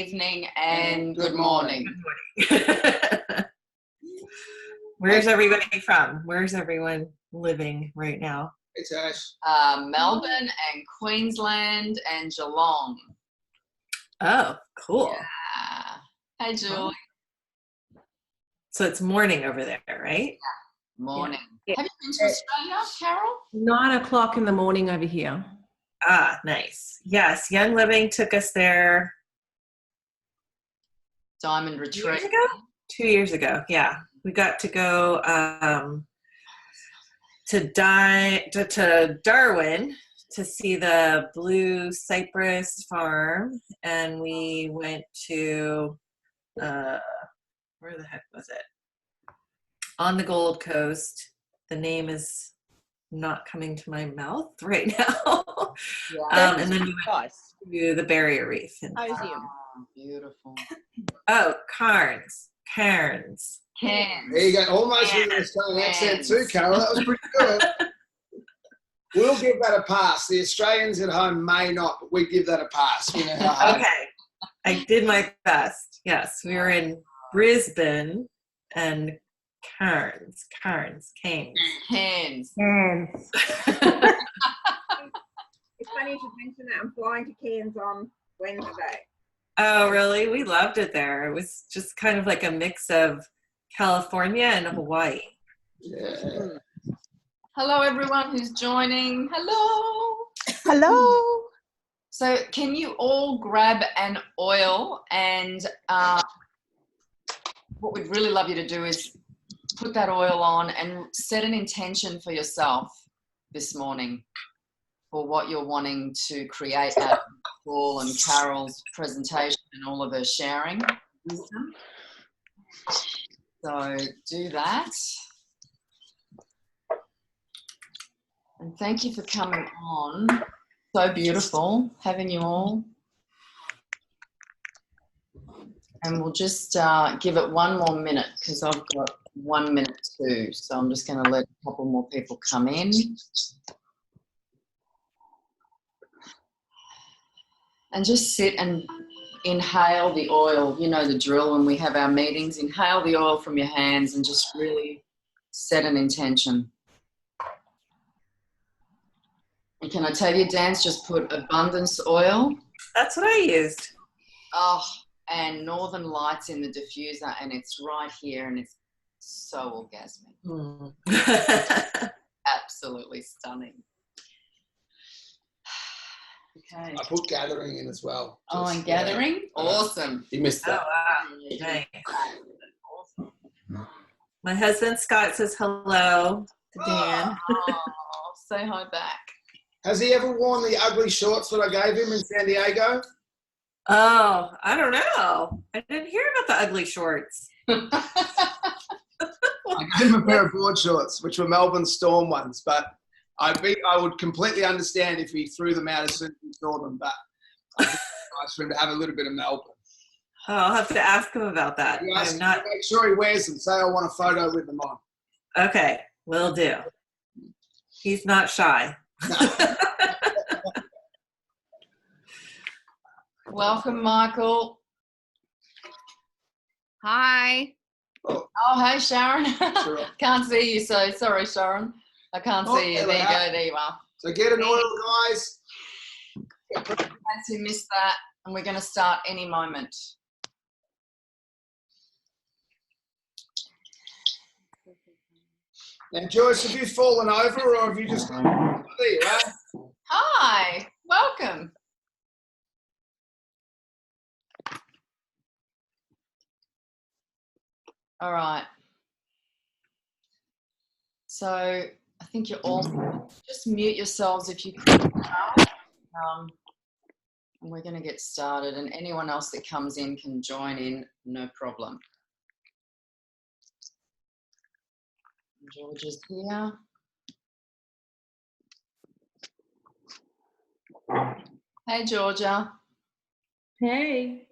evening, and good morning. Where's everybody from? Where's everyone living right now? It's Ash. Melbourne and Queensland and Geelong. Oh, cool. Yeah. Hey, Julie. So it's morning over there, right? Morning. Yeah. Have you been to Australia, Carol? 9 o'clock in the morning over here. Ah, nice. Yes, Young Living took us there Diamond 2 Retreat. years ago? 2 years ago, yeah. We got to go to Darwin to see the Blue Cypress Farm, and we went to where the heck was it? On the Gold Coast. The name is not coming to my mouth right now. Yeah. And then we went to the Barrier Reef. Oh, beautiful. Oh, Cairns. Cairns. There you go. Almost with an Australian accent too, Carol. That was pretty good. We'll give that a pass. The Australians at home may not, but we give that a pass. You know how hard. Okay. I did my best. Yes, we were in Brisbane and Cairns. Cairns. It's funny you should mention that. I'm flying to Cairns on Wednesday. Oh, really? We loved it there. It was just kind of like a mix of California and Hawaii. Yeah. Hello, everyone who's joining. Hello. Hello. So can you all grab an oil, and what we'd really love you to do is put that oil on and set an intention for yourself this morning for what you're wanting to create out of Paul and Carol's presentation and all of her sharing wisdom. So do that. And thank you for coming on. So beautiful having you all. And we'll just give it one more minute because I've got 1 minute too. So I'm just going to let a couple more people come in. And just sit and inhale the oil. You know the drill when we have our meetings. Inhale the oil from your hands and just really set an intention. And can I tell you, Dan's just put abundance oil. That's what I used. Oh, and Northern Lights in the diffuser, and it's right here, and it's so orgasmic. Absolutely stunning. Okay. I put gathering in as well. Oh, and gathering? Awesome. You missed that. Oh, wow. Nice. My husband Scott says hello to Dan. Oh, say hi back. Has he ever worn the ugly shorts that I gave him in San Diego? Oh, I don't know. I didn't hear about the ugly shorts. I gave him a pair of board shorts, which were Melbourne Storm ones, but I would completely understand if he threw them out as soon as he saw them, but I think it's nice for him to have a little bit of Melbourne. Oh, I'll have to ask him about that. I'm not. Make sure he wears them. Say I want a photo with them on. Okay, will do. He's not shy. Welcome, Michael. Hi. Oh, hey, Sharon. Sure. Can't see you, so sorry, Sharon. I can't see you. There you go. There you are. So get an oil, guys. In case you missed that, and we're going to start any moment. Now, Joyce, have you fallen over or have you just... There you are. Hi. Welcome. All right. So I think you're all, just mute yourselves if you could. And we're going to get started, and anyone else that comes in can join in, no problem. George is here. Hey, Georgia. Hey.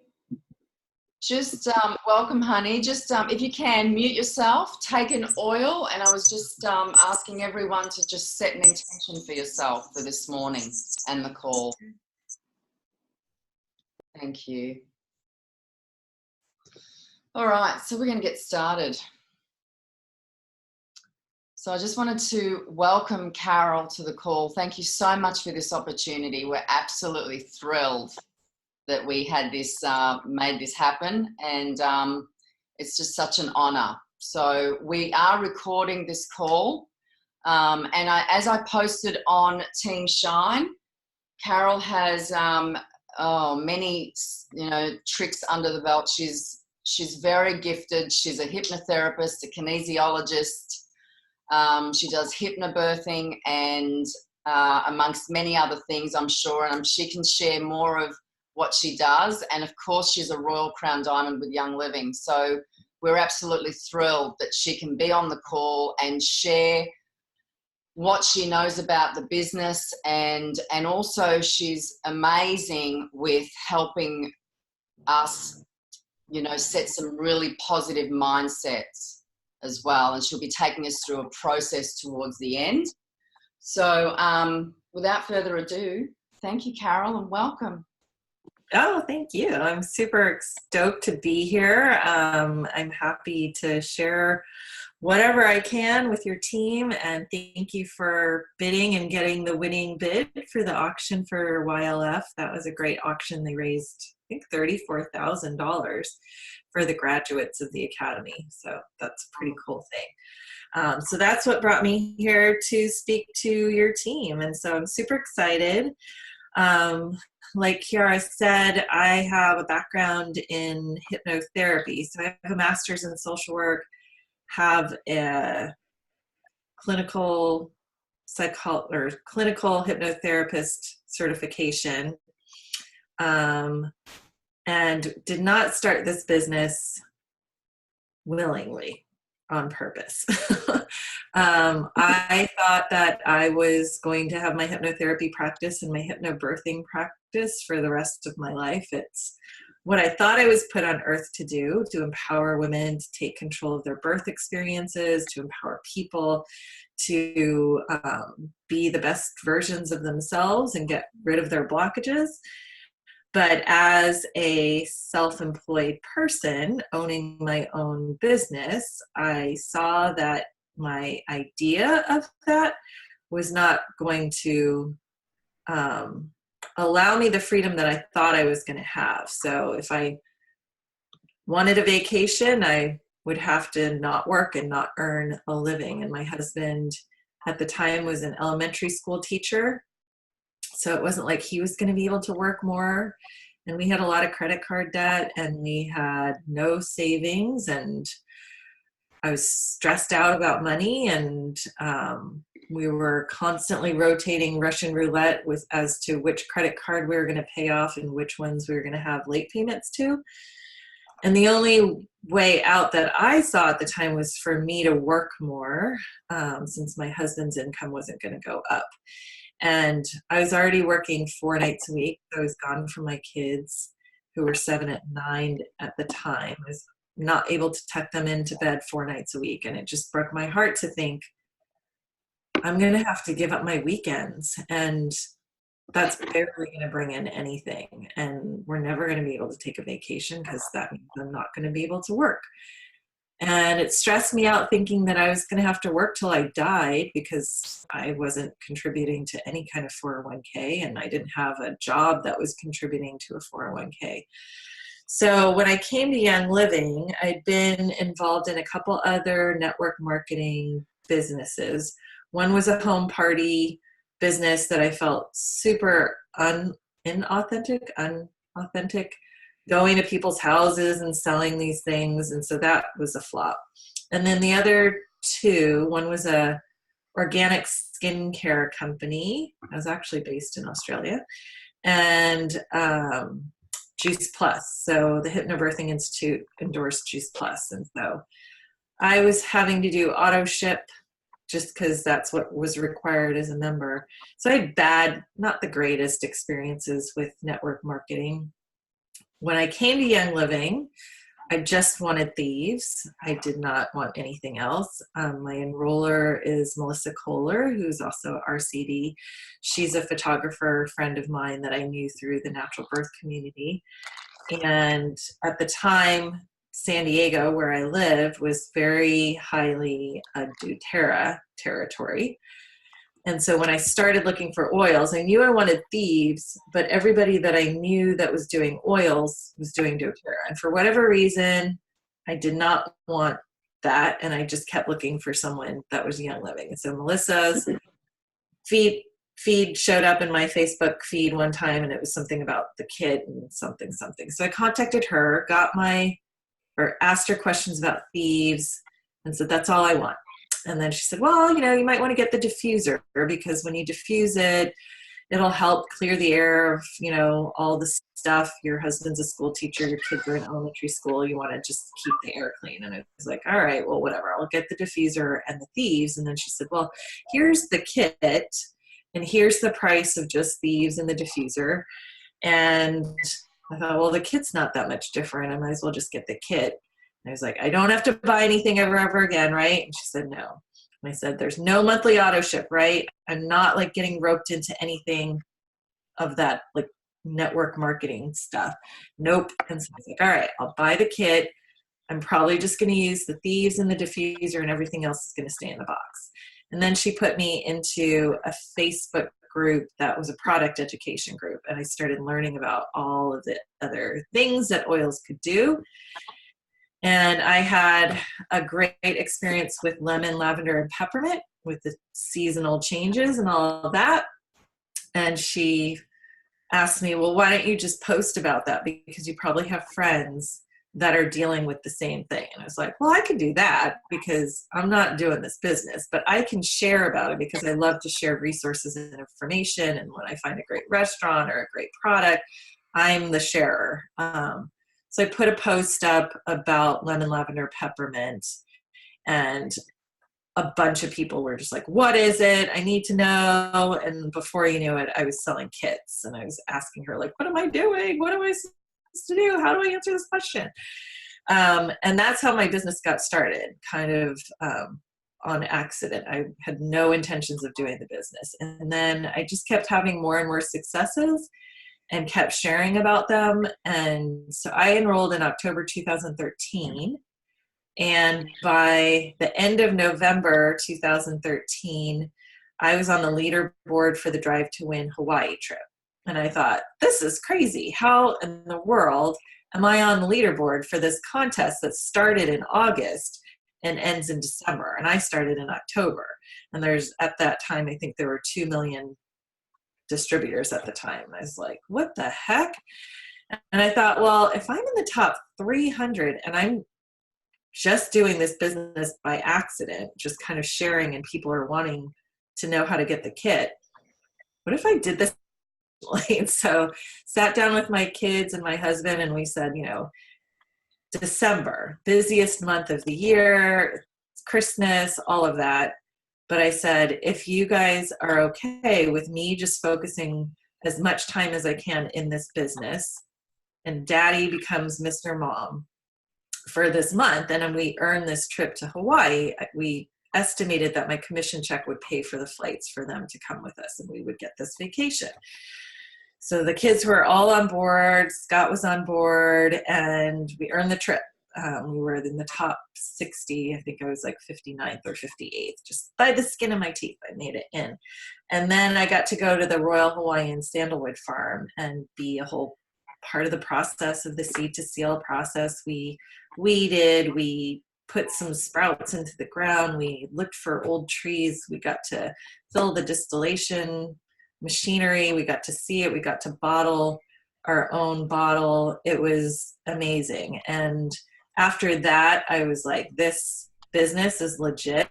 Just welcome, honey. Just if you can, mute yourself, take an oil, and I was just asking everyone to just set an intention for yourself for this morning and the call. Thank you. All right, so we're going to get started. So I just wanted to welcome Caroll to the call. Thank you so much for this opportunity. We're absolutely thrilled that we had this, made this happen, and it's just such an honor. So we are recording this call, and as I posted on Team Shine, Caroll has many, tricks under the belt. She's very gifted. She's a hypnotherapist, a kinesiologist. She does hypnobirthing and amongst many other things, I'm sure, and she can share more of what she does. And of course, she's a Royal Crown Diamond with Young Living. So we're absolutely thrilled that she can be on the call and share what she knows about the business, and also she's amazing with helping us, set some really positive mindsets as well, and she'll be taking us through a process towards the end. So without further ado, thank you, Caroll, and welcome. Oh, thank you. I'm super stoked to be here. I'm happy to share whatever I can with your team, and thank you for bidding and getting the winning bid for the auction for YLF. That was a great auction. They raised, I think, $34,000 for the graduates of the Academy. So that's a pretty cool thing. So that's what brought me here to speak to your team. And so I'm super excited. Like Kiara said, I have a background in hypnotherapy. So I have a master's in social work, have a clinical hypnotherapist certification, and did not start this business willingly on purpose. I thought that I was going to have my hypnotherapy practice and my hypnobirthing practice for the rest of my life. It's what I thought I was put on earth to do, to empower women to take control of their birth experiences, to empower people to be the best versions of themselves and get rid of their blockages. But as a self-employed person owning my own business, I saw that my idea of that was not going to allow me the freedom that I thought I was going to have. So if I wanted a vacation, I would have to not work and not earn a living. And my husband at the time was an elementary school teacher. So it wasn't like he was going to be able to work more. And we had a lot of credit card debt, and we had no savings, and I was stressed out about money, and we were constantly rotating Russian roulette as to which credit card we were going to pay off and which ones we were going to have late payments to. And the only way out that I saw at the time was for me to work more, since my husband's income wasn't going to go up. And I was already working 4 nights a week. I was gone from my kids, who were 7 and 9 at the time. I was not able to tuck them into bed 4 nights a week. And it just broke my heart to think, I'm going to have to give up my weekends. And that's barely going to bring in anything. And we're never going to be able to take a vacation, because that means I'm not going to be able to work. And it stressed me out thinking that I was going to have to work till I died, because I wasn't contributing to any kind of 401k, and I didn't have a job that was contributing to a 401k. So when I came to Young Living, I'd been involved in a couple other network marketing businesses. One was a home party business that I felt super inauthentic, going to people's houses and selling these things. And so that was a flop. And then the other two, one was a organic skincare company. I was actually based in Australia. And Juice Plus. So the Hypnobirthing Institute endorsed Juice Plus. And so I was having to do auto ship just because that's what was required as a member. So I had not the greatest experiences with network marketing. When I came to Young Living, I just wanted thieves. I did not want anything else. My enroller is Melissa Kohler, who's also RCD. She's a photographer friend of mine that I knew through the natural birth community. And at the time, San Diego, where I lived, was very highly doTERRA territory. And so when I started looking for oils, I knew I wanted thieves, but everybody that I knew that was doing oils was doing doTERRA. And for whatever reason, I did not want that. And I just kept looking for someone that was Young Living. And so Melissa's feed showed up in my Facebook feed one time, and it was something about the kit and something. So I contacted her, asked her questions about thieves, and said, that's all I want. And then she said, well, you might want to get the diffuser, because when you diffuse it, it'll help clear the air of, all the stuff. Your husband's a school teacher, your kids are in elementary school, you want to just keep the air clean. And I was like, all right, well, whatever, I'll get the diffuser and the thieves. And then she said, well, here's the kit, and here's the price of just thieves and the diffuser. And I thought, well, the kit's not that much different. I might as well just get the kit. And I was like, I don't have to buy anything ever again, right? And she said, no. And I said, there's no monthly auto ship, right? I'm not like getting roped into anything of that like network marketing stuff. Nope. And so I was like, all right, I'll buy the kit. I'm probably just going to use the thieves and the diffuser, and everything else is going to stay in the box. And then she put me into a Facebook group that was a product education group. And I started learning about all of the other things that oils could do. And I had a great experience with lemon, lavender, and peppermint with the seasonal changes and all of that. And she asked me, well, why don't you just post about that? Because you probably have friends that are dealing with the same thing. And I was like, well, I could do that because I'm not doing this business, but I can share about it because I love to share resources and information. And when I find a great restaurant or a great product, I'm the sharer. So I put a post up about lemon, lavender, peppermint, and a bunch of people were just like, what is it? I need to know. And before you knew it, I was selling kits, and I was asking her, like, what am I doing? What am I supposed to do? How do I answer this question? And that's how my business got started, kind of on accident. I had no intentions of doing the business. And then I just kept having more and more successes and kept sharing about them. And so I enrolled in October 2013. And by the end of November 2013, I was on the leaderboard for the Drive to Win Hawaii trip. And I thought, this is crazy. How in the world am I on the leaderboard for this contest that started in August and ends in December? And I started in October. And at that time, I think there were 2 million distributors at the time. I was like, what the heck? And I thought, well, if I'm in the top 300 and I'm just doing this business by accident, just kind of sharing, and people are wanting to know how to get the kit, what if I did this? And so sat down with my kids and my husband, and we said, December, busiest month of the year, Christmas, all of that. But I said, if you guys are okay with me just focusing as much time as I can in this business, and Daddy becomes Mr. Mom for this month, and then we earn this trip to Hawaii, we estimated that my commission check would pay for the flights for them to come with us, and we would get this vacation. So the kids were all on board, Scott was on board, and we earned the trip. We were in the top 60. I think I was like 59th or 58th, just by the skin of my teeth. I made it in. And then I got to go to the Royal Hawaiian Sandalwood Farm and be a whole part of the process of the seed to seal process. We weeded, we put some sprouts into the ground, we looked for old trees, we got to fill the distillation machinery, we got to see it, we got to bottle our own bottle. It was amazing. And after that, I was like, this business is legit.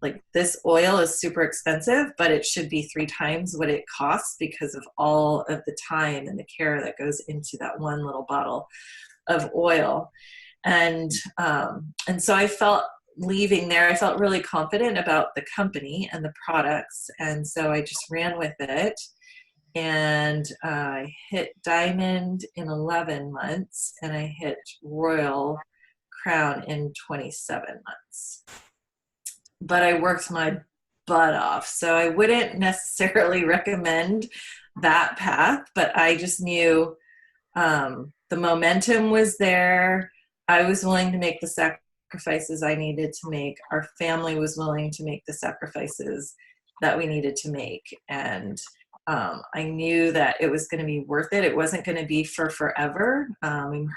Like, this oil is super expensive, but it should be 3 times what it costs because of all of the time and the care that goes into that one little bottle of oil. And so I felt, leaving there, I felt really confident about the company and the products. And so I just ran with it. And I hit Diamond in 11 months, and I hit Royal Crown in 27 months. But I worked my butt off. So I wouldn't necessarily recommend that path, but I just knew the momentum was there. I was willing to make the sacrifices I needed to make. Our family was willing to make the sacrifices that we needed to make. And I knew that it was going to be worth it. It wasn't going to be for forever. I'm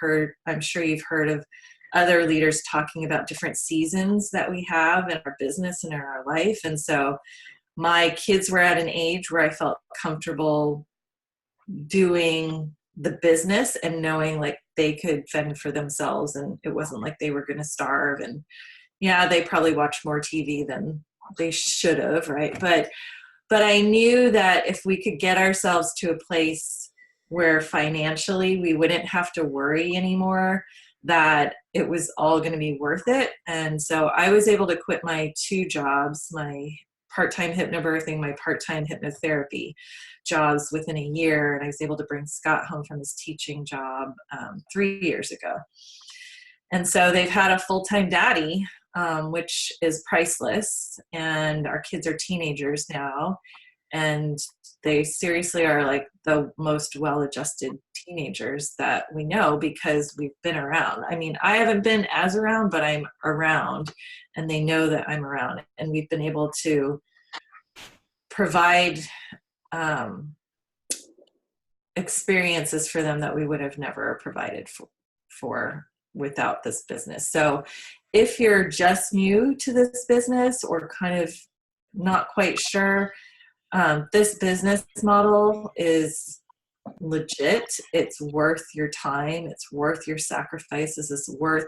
sure you've heard of other leaders talking about different seasons that we have in our business and in our life. And so my kids were at an age where I felt comfortable doing the business and knowing like they could fend for themselves, and it wasn't like they were going to starve. And yeah, they probably watched more TV than they should have, right? But I knew that if we could get ourselves to a place where financially we wouldn't have to worry anymore, that it was all going to be worth it. And so I was able to quit my 2 jobs, my part-time hypnobirthing, my part-time hypnotherapy jobs within a year. And I was able to bring Scott home from his teaching job 3 years ago. And so they've had a full-time daddy, which is priceless. And our kids are teenagers now. And they seriously are like the most well-adjusted teenagers that we know because we've been around. I mean, I haven't been as around, but I'm around, and they know that I'm around. And we've been able to provide experiences for them that we would have never provided for without this business. So if you're just new to this business or kind of not quite sure, this business model is legit. It's worth your time. It's worth your sacrifices. It's worth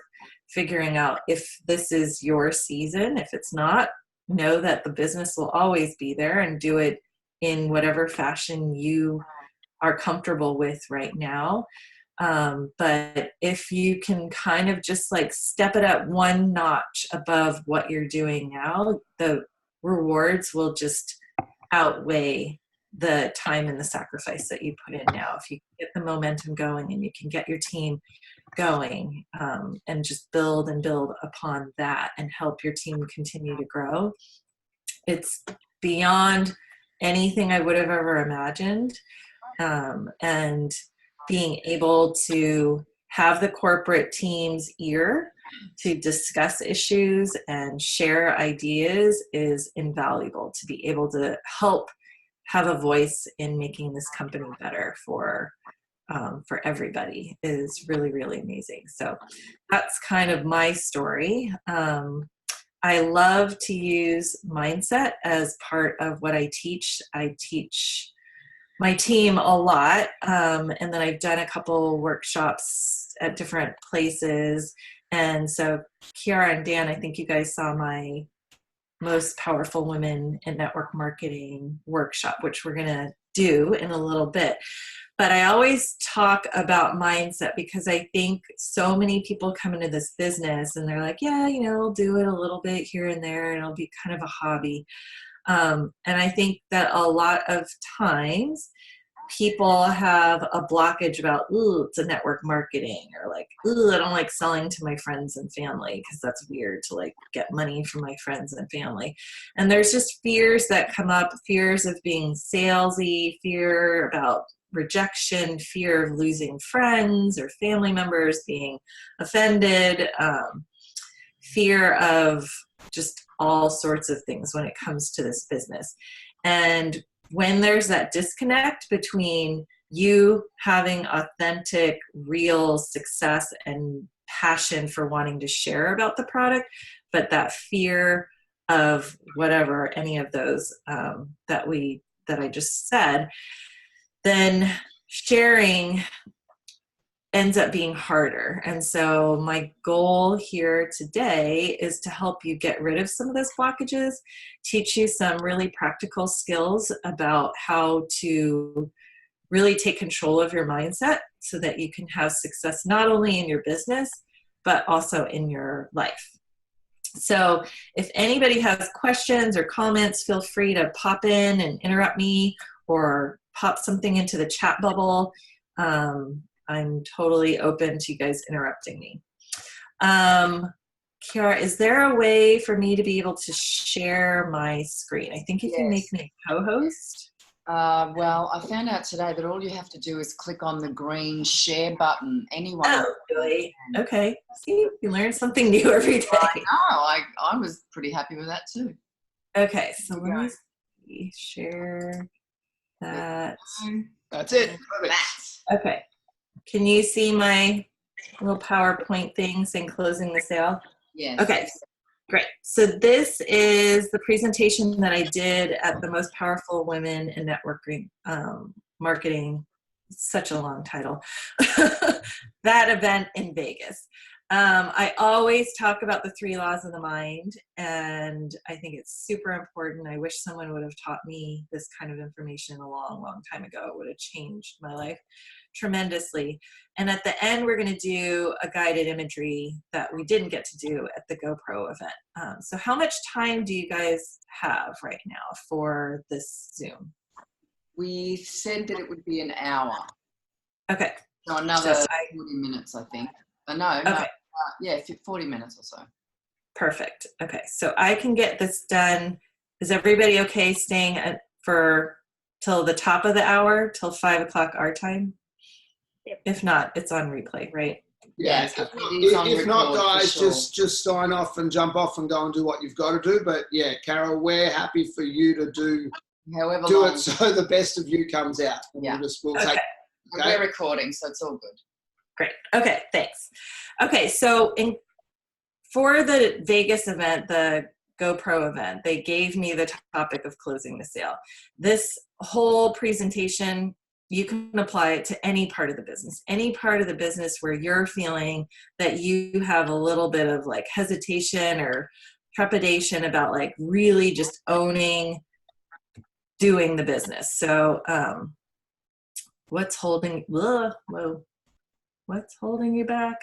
figuring out if this is your season. If it's not, know that the business will always be there, and do it in whatever fashion you are comfortable with right now. But if you can kind of just like step it up one notch above what you're doing now, the rewards will just outweigh the time and the sacrifice that you put in now. If you get the momentum going and you can get your team going, and just build and build upon that and help your team continue to grow, it's beyond anything I would have ever imagined. And being able to have the corporate team's ear to discuss issues and share ideas is invaluable. To be able to help have a voice in making this company better for everybody is really, really amazing. So that's kind of my story. I love to use mindset as part of what I teach. I teach my team a lot, and then I've done a couple workshops at different places. And so Kiara and Dan, I think you guys saw my Most Powerful Women in Network Marketing workshop, which we're going to do in a little bit. But I always talk about mindset because I think so many people come into this business and they're like, yeah, I'll do it a little bit here and there, and it'll be kind of a hobby. And I think that a lot of times people have a blockage about, ooh, it's a network marketing, or like, ooh, I don't like selling to my friends and family because that's weird to like get money from my friends and family. And there's just fears that come up, fears of being salesy, fear about rejection, fear of losing friends or family members, being offended, fear of just all sorts of things when it comes to this business. And when there's that disconnect between you having authentic, real success and passion for wanting to share about the product, but that fear of whatever, any of those that I just said, then sharing ends up being harder. And so my goal here today is to help you get rid of some of those blockages, teach you some really practical skills about how to really take control of your mindset so that you can have success not only in your business, but also in your life. So if anybody has questions or comments, feel free to pop in and interrupt me or pop something into the chat bubble. I'm totally open to you guys interrupting me. Kiara, is there a way for me to be able to share my screen? I think you can make me a co-host. Well, I found out today that all you have to do is click on the green share button. Anyone. Oh, really? Okay. See, you learn something new every day. I was pretty happy with that too. Okay, so let me see. Share that. That's it. Perfect. Okay. Can you see my little PowerPoint thing saying closing the sale? Yes. Okay, great. So this is the presentation that I did at the Most Powerful Women in Networking Marketing. It's such a long title. That event in Vegas. I always talk about the 3 laws of the mind, and I think it's super important. I wish someone would have taught me this kind of information a long, long time ago. It would have changed my life tremendously. And at the end, we're going to do a guided imagery that we didn't get to do at the GoPro event. So how much time do you guys have right now for this Zoom? We said that it would be an hour. Okay. So another So 40 minutes, I think. No. Okay. Yeah, 40 minutes or so. Perfect. Okay. So I can get this done. Is everybody okay staying for till the top of the hour, till 5 o'clock our time? Yep. If not, it's on replay, right? Yeah. If not, guys, just sign off and jump off and go and do what you've got to do. But yeah, Carol, we're happy for you to do it so the best of you comes out. Yeah. We'll take. Okay. We're recording, so it's all good. Great. Okay, thanks. Okay, so for the Vegas event, the GoPro event, they gave me the topic of closing the sale. This whole presentation, you can apply it to any part of the business. Any part of the business where you're feeling that you have a little bit of like hesitation or trepidation about like really just owning doing the business. So what's holding you back?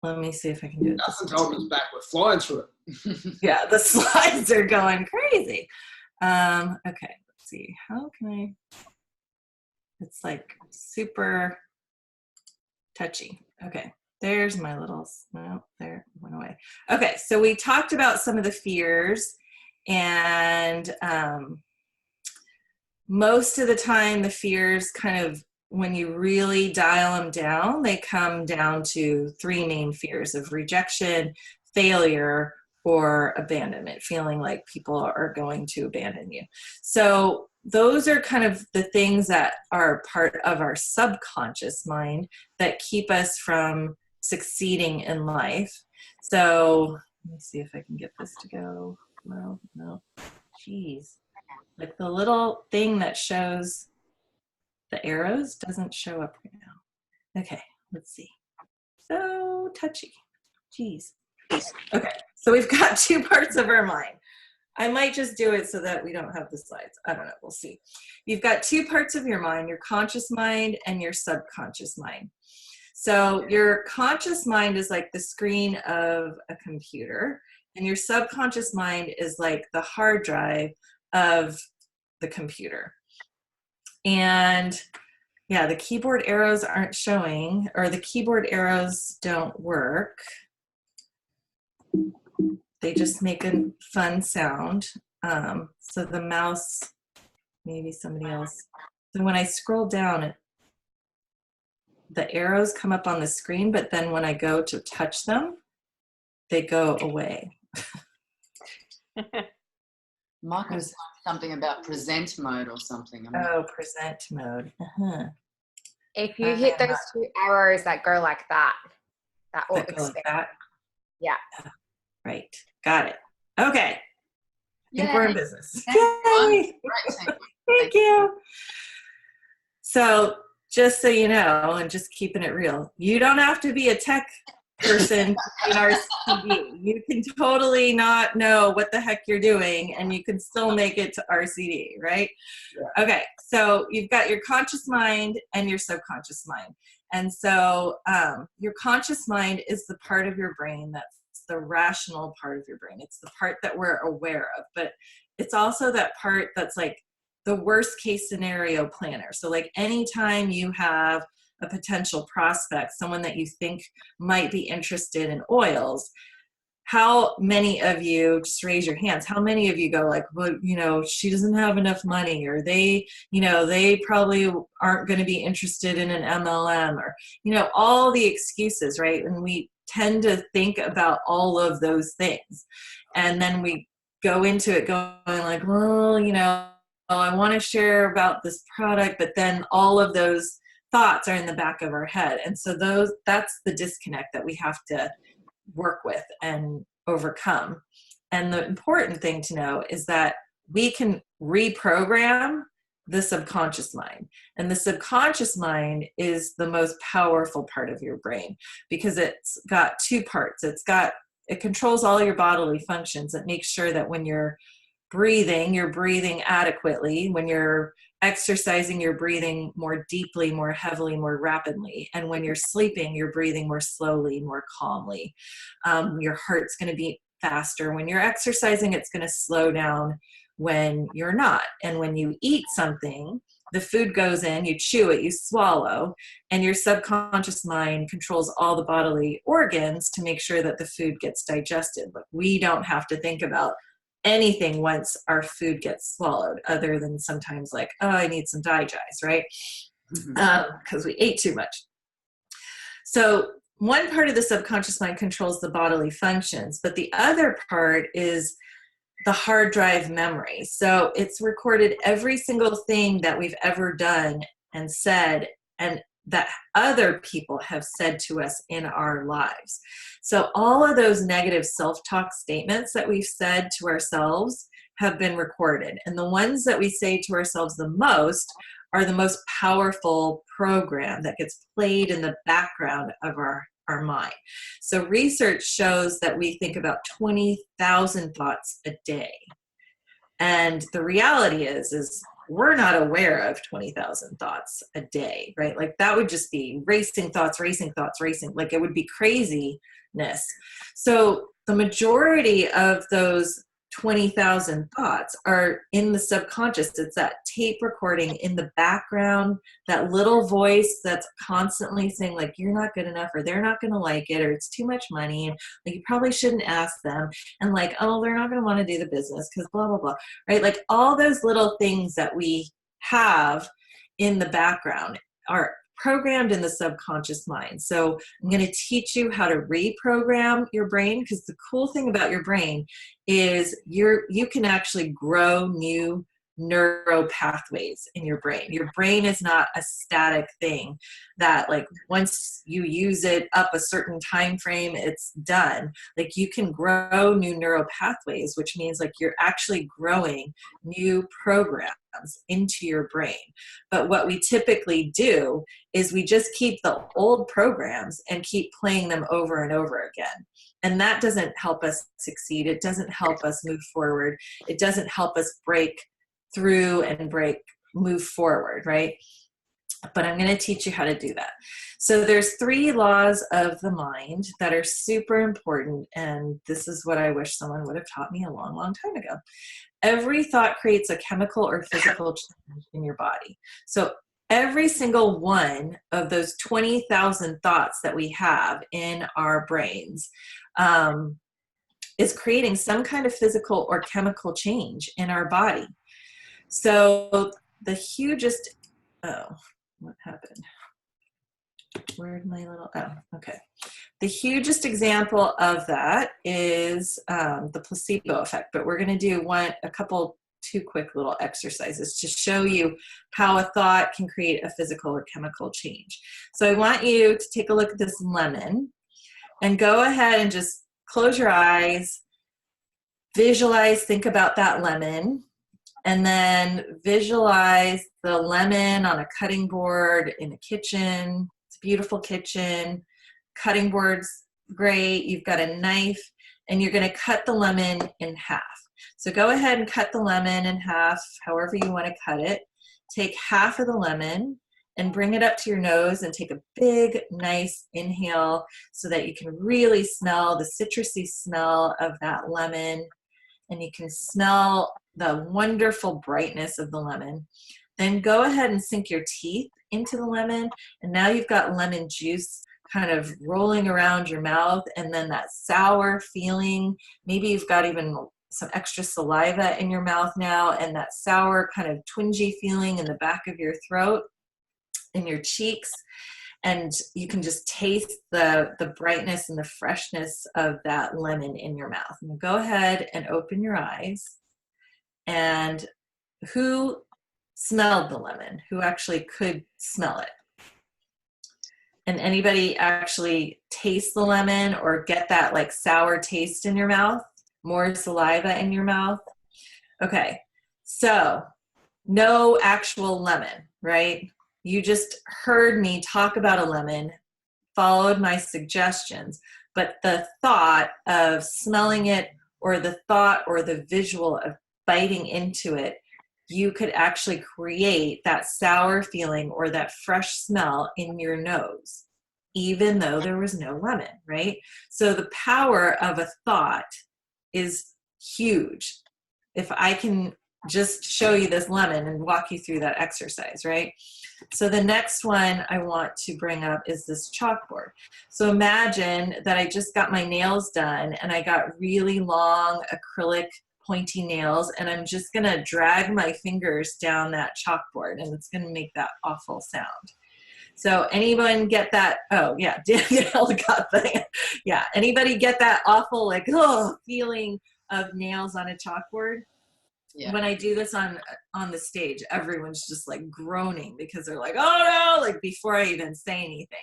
Let me see if I can do it. Nothing's holding us back. We're flying through it. Yeah, the slides are going crazy. Okay, let's see. How can I? It's like super touchy. Okay, there's my little, no, there, it went away. Okay, so we talked about some of the fears, and most of the time the fears kind of, when you really dial them down, they come down to 3 main fears of rejection, failure, or abandonment, feeling like people are going to abandon you. So those are kind of the things that are part of our subconscious mind that keep us from succeeding in life. So let me see if I can get this to go. No. Geez. Like the little thing that shows the arrows doesn't show up right now. Okay, let's see. So touchy. Geez. Okay, so we've got 2 parts of our mind. I might just do it so that we don't have the slides. I don't know, we'll see. You've got 2 parts of your mind, your conscious mind and your subconscious mind. So your conscious mind is like the screen of a computer, and your subconscious mind is like the hard drive of the computer. And yeah, the keyboard arrows aren't showing, or the keyboard arrows don't work. They just make a fun sound. So the mouse, maybe somebody else. So when I scroll down, the arrows come up on the screen, but then when I go to touch them, they go away. Mike was something about present mode or something. Oh, present mode. Uh-huh. If you hit those 2 arrows that go like that will expand. Like that? Yeah. Right. Got it. Okay. I think we're in business. Yay. Thank you. So just so you know, and just keeping it real, you don't have to be a tech person in RCD. You can totally not know what the heck you're doing, and you can still make it to RCD, right? Yeah. Okay, so you've got your conscious mind and your subconscious mind. And so your conscious mind is the part of your brain that's the rational part of your brain. It's the part that we're aware of, but it's also that part that's like the worst case scenario planner. So like anytime you have a potential prospect, someone that you think might be interested in oils, how many of you, just raise your hands, how many of you go like, well, you know, she doesn't have enough money, or they, you know, they probably aren't going to be interested in an MLM, or, you know, all the excuses, right? And we tend to think about all of those things. And then we go into it going like, well, you know, I want to share about this product, but then all of those thoughts are in the back of our head. And so that's the disconnect that we have to work with and overcome. And the important thing to know is that we can reprogram the subconscious mind. And the subconscious mind is the most powerful part of your brain, because it's got two parts. It controls all your bodily functions. It makes sure that when you're breathing adequately. When you're exercising, you're breathing more deeply, more heavily, more rapidly. And when you're sleeping, you're breathing more slowly, more calmly. Your heart's going to beat faster. When you're exercising, it's going to slow down when you're not. And when you eat something, the food goes in, you chew it, you swallow, and your subconscious mind controls all the bodily organs to make sure that the food gets digested. But we don't have to think about anything once our food gets swallowed, other than sometimes like, oh, I need some digest, right? Because we ate too much. So one part of the subconscious mind controls the bodily functions, but the other part is the hard drive memory. So it's recorded every single thing that we've ever done and said, and that other people have said to us in our lives. So all of those negative self-talk statements that we've said to ourselves have been recorded. And the ones that we say to ourselves the most are the most powerful program that gets played in the background of our mind. So research shows that we think about 20,000 thoughts a day. And the reality is we're not aware of 20,000 thoughts a day, right? Like that would just be racing thoughts, like it would be craziness. So the majority of those 20,000 thoughts are in the subconscious. It's that tape recording in the background, that little voice that's constantly saying like, you're not good enough, or they're not going to like it, or it's too much money, and like you probably shouldn't ask them, and like, oh, they're not going to want to do the business because blah, blah, blah, right? Like all those little things that we have in the background are programmed in the subconscious mind. So I'm going to teach you how to reprogram your brain, because the cool thing about your brain is you can actually grow new neuro pathways in your brain. Your brain is not a static thing that like once you use it up a certain time frame, it's done. Like you can grow new neural pathways, which means like you're actually growing new programs into your brain. But what we typically do is we just keep the old programs and keep playing them over and over again. And that doesn't help us succeed. It doesn't help us move forward. It doesn't help us break through and move forward, right? But I'm going to teach you how to do that. So there's 3 laws of the mind that are super important. And this is what I wish someone would have taught me a long, long time ago. Every thought creates a chemical or physical change in your body. So every single one of those 20,000 thoughts that we have in our brains is creating some kind of physical or chemical change in our body. So the hugest, what happened? Where'd my little, okay. The hugest example of that is the placebo effect, but we're going to do two quick little exercises to show you how a thought can create a physical or chemical change. So I want you to take a look at this lemon and go ahead and just close your eyes, visualize, think about that lemon, and then visualize the lemon on a cutting board in a kitchen. It's a beautiful kitchen. Cutting board's great. You've got a knife, and you're going to cut the lemon in half. So go ahead and cut the lemon in half, however you want to cut it. Take half of the lemon and bring it up to your nose and take a big, nice inhale so that you can really smell the citrusy smell of that lemon. And you can smell the wonderful brightness of the lemon. Then go ahead and sink your teeth into the lemon. And now you've got lemon juice kind of rolling around your mouth, and then that sour feeling. Maybe you've got even some extra saliva in your mouth now, and that sour kind of twingy feeling in the back of your throat, in your cheeks. And you can just taste the brightness and the freshness of that lemon in your mouth. And go ahead and open your eyes. And who smelled the lemon? Who actually could smell it? And anybody actually taste the lemon or get that like sour taste in your mouth? More saliva in your mouth? Okay, so no actual lemon, right? You just heard me talk about a lemon, followed my suggestions, but the thought of smelling it, or the thought or the visual of biting into it, you could actually create that sour feeling or that fresh smell in your nose, even though there was no lemon, right? So the power of a thought is huge. If I can just show you this lemon and walk you through that exercise, right? So the next one I want to bring up is this chalkboard. So imagine that I just got my nails done and I got really long acrylic pointy nails, and I'm just gonna drag my fingers down that chalkboard, and it's gonna make that awful sound. So anyone get that? Oh yeah, Danielle got that. Yeah, anybody get that awful like feeling of nails on a chalkboard? Yeah. When I do this on the stage, everyone's just like groaning because they're like, oh no, like before I even say anything.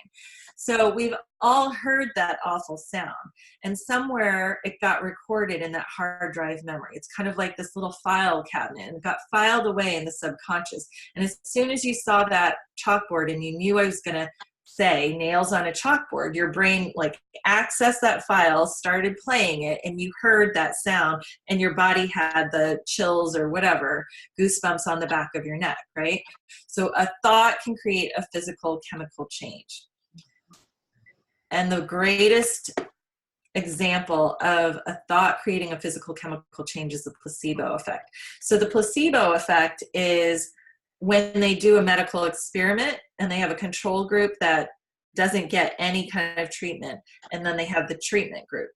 So we've all heard that awful sound, and somewhere it got recorded in that hard drive memory. It's kind of like this little file cabinet, and it got filed away in the subconscious. And as soon as you saw that chalkboard and you knew I was going to say nails on a chalkboard, your brain like accessed that file, started playing it, and you heard that sound, and your body had the chills or whatever, goosebumps on the back of your neck, right? So a thought can create a physical chemical change. And the greatest example of a thought creating a physical chemical change is the placebo effect. So the placebo effect is when they do a medical experiment and they have a control group that doesn't get any kind of treatment, and then they have the treatment group.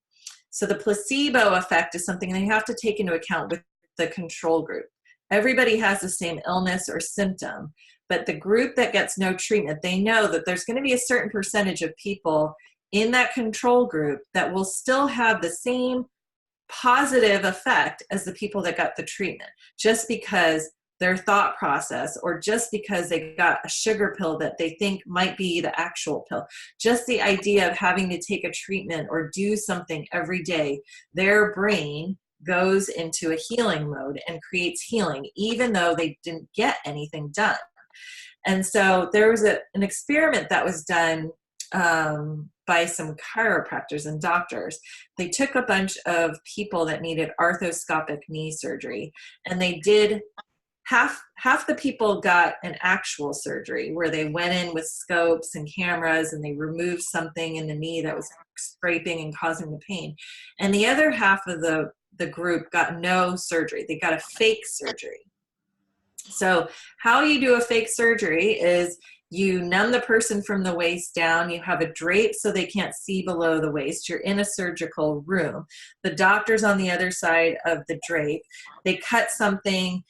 So the placebo effect is something they have to take into account with the control group. Everybody has the same illness or symptom, but the group that gets no treatment, they know that there's going to be a certain percentage of people in that control group that will still have the same positive effect as the people that got the treatment, just because their thought process, or just because they got a sugar pill that they think might be the actual pill. Just the idea of having to take a treatment or do something every day, their brain goes into a healing mode and creates healing, even though they didn't get anything done. And so there was an experiment that was done by some chiropractors and doctors. They took a bunch of people that needed arthroscopic knee surgery, and they did half the people got an actual surgery where they went in with scopes and cameras and they removed something in the knee that was scraping and causing the pain. And the other half of the group got no surgery. They got a fake surgery. So how you do a fake surgery is you numb the person from the waist down. You have a drape so they can't see below the waist. You're in a surgical room. The doctor's on the other side of the drape. They cut something.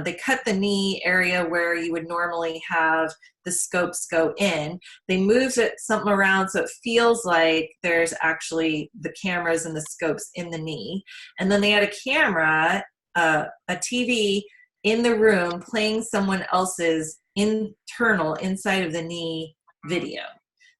They cut the knee area where you would normally have the scopes go in. They moved something around so it feels like there's actually the cameras and the scopes in the knee. And then they had a camera, a TV in the room playing someone else's internal inside of the knee video.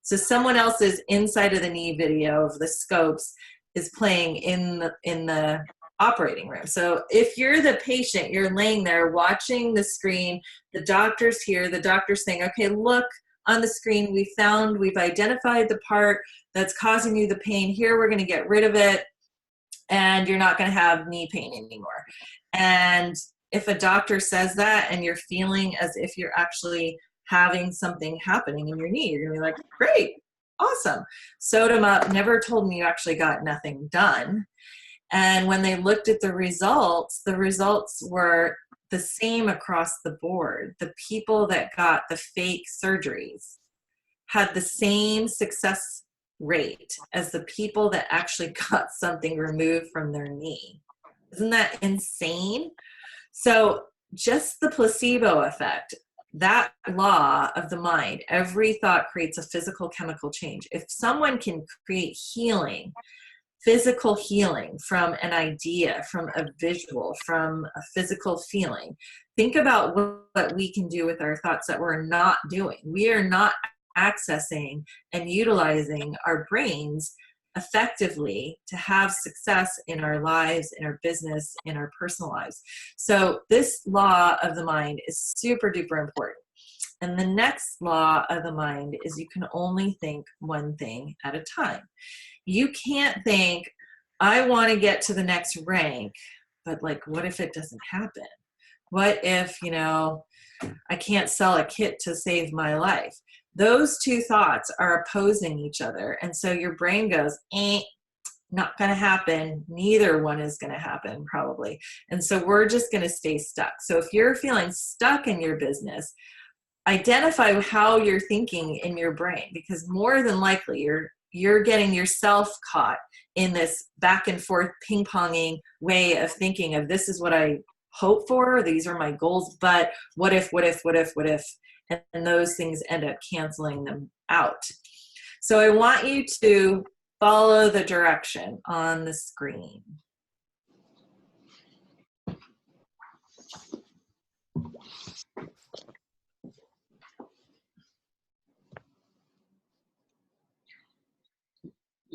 So someone else's inside of the knee video of the scopes is playing in the operating room. So if you're the patient, you're laying there watching the screen, the doctor's here, the doctor's saying, okay, look on the screen, we've identified the part that's causing you the pain. Here, we're going to get rid of it, and you're not going to have knee pain anymore. And if a doctor says that and you're feeling as if you're actually having something happening in your knee, you're going to be like, great, awesome. Sewed them up, never told me you actually got nothing done. And when they looked at the results were the same across the board. The people that got the fake surgeries had the same success rate as the people that actually got something removed from their knee. Isn't that insane? So just the placebo effect, that law of the mind, every thought creates a physical chemical change. If someone can create healing, physical healing from an idea, from a visual, from a physical feeling, think about what we can do with our thoughts that we're not doing. We are not accessing and utilizing our brains effectively to have success in our lives, in our business, in our personal lives. So this law of the mind is super duper important. And the next law of the mind is you can only think one thing at a time. You can't think, I want to get to the next rank, but like, what if it doesn't happen? What if, I can't sell a kit to save my life? Those two thoughts are opposing each other. And so your brain goes, not going to happen. Neither one is going to happen probably. And so we're just going to stay stuck. So if you're feeling stuck in your business, identify how you're thinking in your brain, because more than likely you're getting yourself caught in this back and forth ping-ponging way of thinking of, this is what I hope for, these are my goals, but what if, and those things end up canceling them out. So I want you to follow the direction on the screen.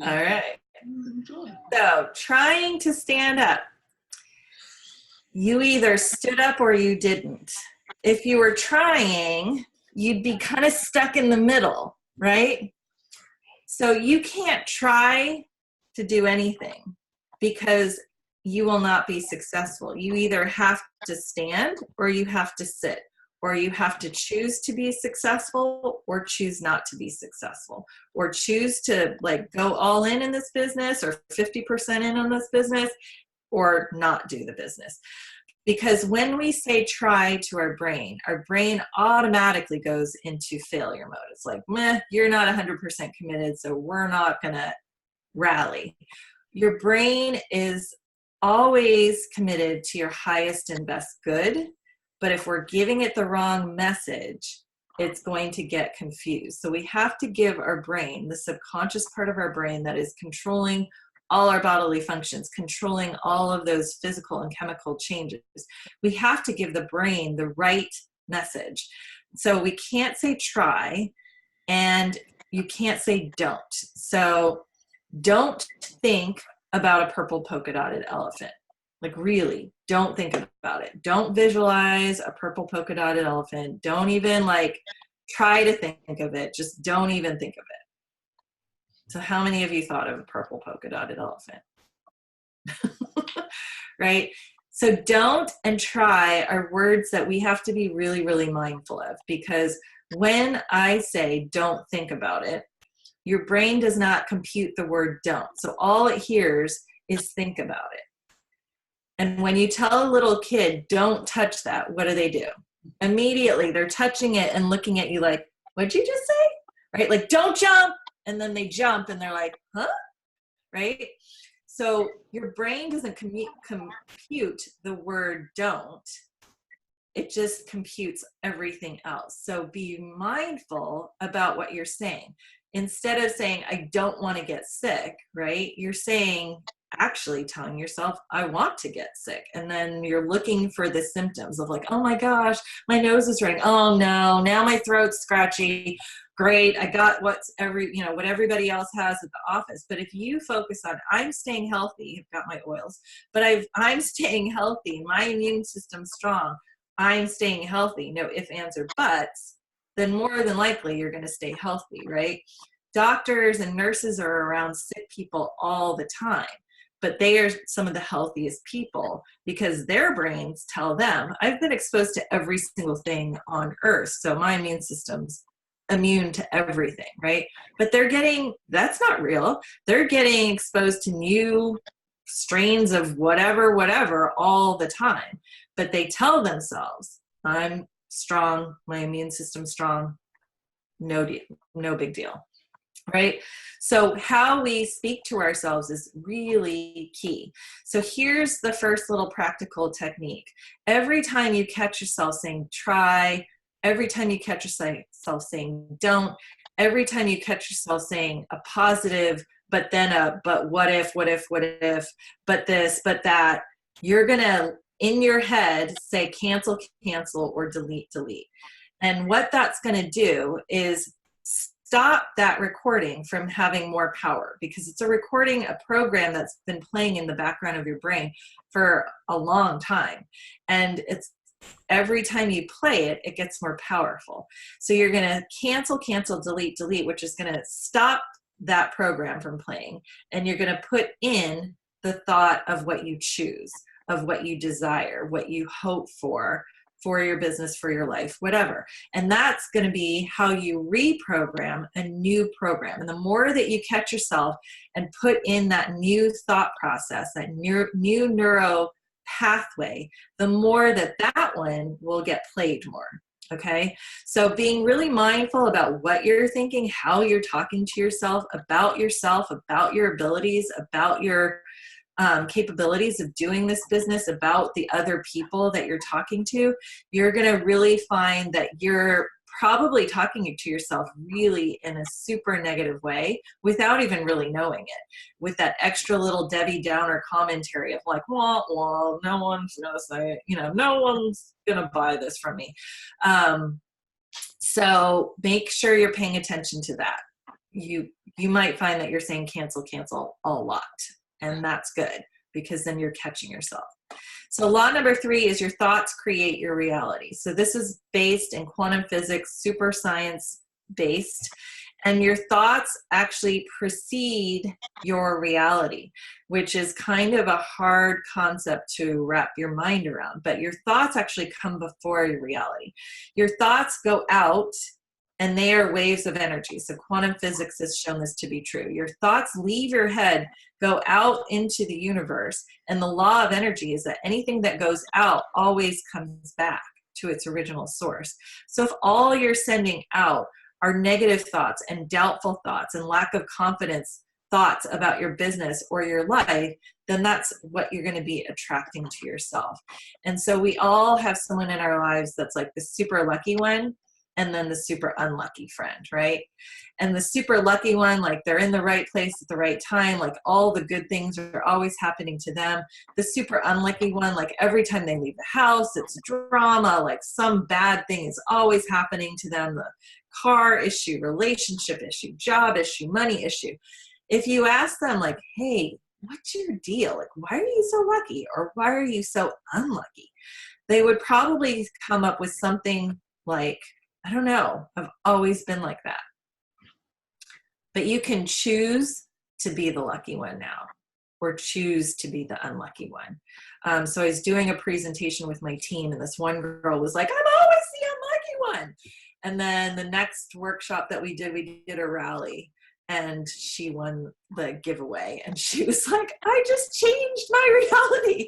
All right. So trying to stand up. You either stood up or you didn't. If you were trying, you'd be kind of stuck in the middle, right? So you can't try to do anything because you will not be successful. You either have to stand or you have to sit, or you have to choose to be successful or choose not to be successful, or choose to like go all in this business or 50% in on this business, or not do the business. Because when we say try to our brain automatically goes into failure mode. It's like, meh, you're not 100% committed, so we're not gonna rally. Your brain is always committed to your highest and best good, but if we're giving it the wrong message, it's going to get confused. So we have to give our brain, the subconscious part of our brain that is controlling all our bodily functions, controlling all of those physical and chemical changes. We have to give the brain the right message. So we can't say try, and you can't say don't. So don't think about a purple polka dotted elephant. Like really, don't think about it. Don't visualize a purple polka dotted elephant. Don't even like try to think of it. Just don't even think of it. So how many of you thought of a purple polka dotted elephant? Right? So don't and try are words that we have to be really, really mindful of, because when I say don't think about it, your brain does not compute the word don't. So all it hears is think about it. And when you tell a little kid, don't touch that, what do? Immediately they're touching it and looking at you like, what'd you just say? Right? Like, don't jump. And then they jump and they're like, huh? Right? So your brain doesn't compute the word don't. It just computes everything else. So be mindful about what you're saying. Instead of saying, I don't want to get sick, right? You're saying, actually telling yourself, I want to get sick. And then you're looking for the symptoms of like, oh my gosh, my nose is running. Oh no, now my throat's scratchy. Great, I got what everybody else has at the office. But if you focus on, I'm staying healthy, I've got my oils, but I'm staying healthy, my immune system's strong, I'm staying healthy, no ifs, ands, or buts, then more than likely you're going to stay healthy, right? Doctors and nurses are around sick people all the time, but they are some of the healthiest people because their brains tell them, I've been exposed to every single thing on earth, so my immune system's immune to everything, right? But that's not real. They're getting exposed to new strains of whatever all the time. But they tell themselves, I'm strong, my immune system's strong, no big deal. Right? So how we speak to ourselves is really key. So here's the first little practical technique. Every time you catch yourself saying try, every time you catch yourself saying don't, every time you catch yourself saying a positive, but then but what if, but this, but that, you're going to, in your head, say cancel, cancel, or delete, delete. And what that's going to do is stop that recording from having more power, because it's a program that's been playing in the background of your brain for a long time. And it's every time you play it, it gets more powerful. So you're going to cancel, cancel, delete, delete, which is going to stop that program from playing. And you're going to put in the thought of what you choose, of what you desire, what you hope for your business, for your life, whatever. And that's going to be how you reprogram a new program. And the more that you catch yourself and put in that new thought process, that new neuro pathway, the more that one will get played more. Okay. So being really mindful about what you're thinking, how you're talking to yourself, about your abilities, about your capabilities of doing this business, about the other people that you're talking to, you're going to really find that you're probably talking to yourself really in a super negative way without even really knowing it, with that extra little Debbie Downer commentary of like, well, no one's going to say, no one's going to buy this from me. So make sure you're paying attention to that. You might find that you're saying cancel, cancel a lot. And that's good, because then you're catching yourself. So law number 3 is your thoughts create your reality. So this is based in quantum physics, super science based, and your thoughts actually precede your reality, which is kind of a hard concept to wrap your mind around, but your thoughts actually come before your reality. Your thoughts go out, and they are waves of energy. So quantum physics has shown this to be true. Your thoughts leave your head, go out into the universe. And the law of energy is that anything that goes out always comes back to its original source. So if all you're sending out are negative thoughts and doubtful thoughts and lack of confidence thoughts about your business or your life, then that's what you're going to be attracting to yourself. And so we all have someone in our lives that's like the super lucky one, and then the super unlucky friend, right? And the super lucky one, like they're in the right place at the right time, like all the good things are always happening to them. The super unlucky one, like every time they leave the house, it's drama, like some bad thing is always happening to them, the car issue, relationship issue, job issue, money issue. If you ask them like, hey, what's your deal? Like, why are you so lucky? Or why are you so unlucky? They would probably come up with something like, I don't know, I've always been like that. But you can choose to be the lucky one now, or choose to be the unlucky one. So I was doing a presentation with my team, and this one girl was like, I'm always the unlucky one. And then the next workshop that we did a rally, and she won the giveaway. And she was like, I just changed my reality.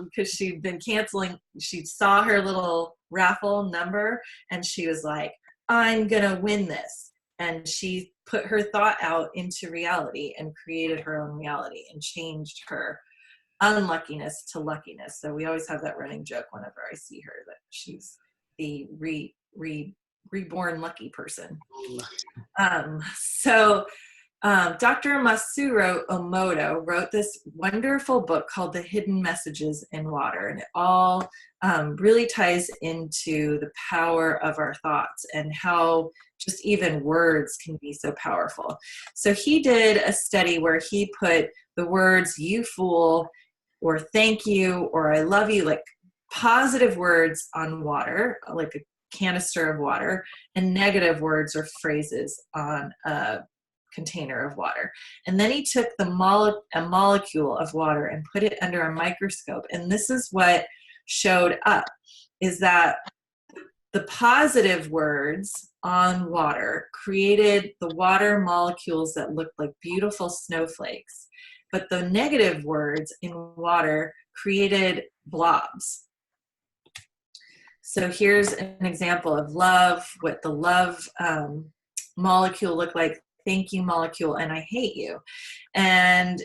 Because she'd been canceling. She saw her little raffle number, and she was like, I'm going to win this. And she put her thought out into reality and created her own reality and changed her unluckiness to luckiness. So we always have that running joke whenever I see her, that she's the reborn lucky person. Dr. Masuro Emoto wrote this wonderful book called The Hidden Messages in Water, and it all really ties into the power of our thoughts and how just even words can be so powerful. So he did a study where he put the words "you fool" or "thank you" or "I love you," like positive words on water, like a canister of water, and negative words or phrases on a container of water. And then he took a molecule of water and put it under a microscope. And this is what showed up, is that the positive words on water created the water molecules that looked like beautiful snowflakes. But the negative words in water created blobs. So here's an example of love, what the love molecule looked like, thank you molecule, and I hate you. And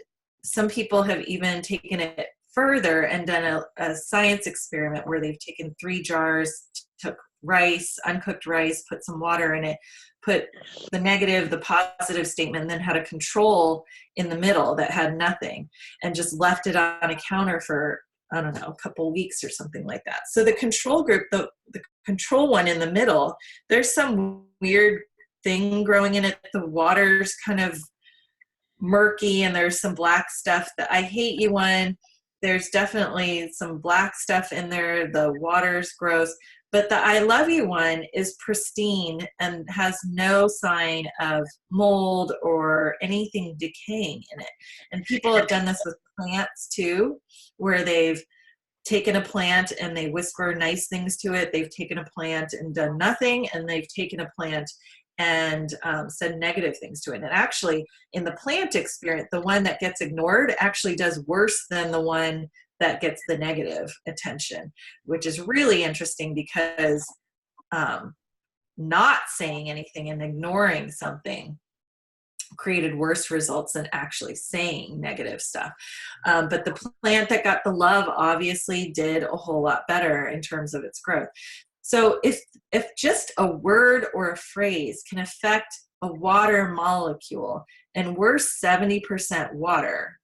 some people have even taken it further and done a science experiment where they've taken 3 jars, took rice, uncooked rice, put some water in it, put the negative, the positive statement, and then had a control in the middle that had nothing, and just left it on a counter for, I don't know, a couple weeks or something like that. So the control group, the control one in the middle, there's some weird thing growing in it. The water's kind of murky and there's some black stuff. The I hate you one, there's definitely some black stuff in there. The water's gross. But the I love you one is pristine and has no sign of mold or anything decaying in it. And people have done this with plants too, where they've taken a plant and they whisper nice things to it. They've taken a plant and done nothing, and they've taken a plant and said negative things to it. And actually, in the plant experience, the one that gets ignored actually does worse than the one that gets the negative attention, which is really interesting because not saying anything and ignoring something created worse results than actually saying negative stuff. But the plant that got the love obviously did a whole lot better in terms of its growth. So if just a word or a phrase can affect a water molecule, and we're 70% water,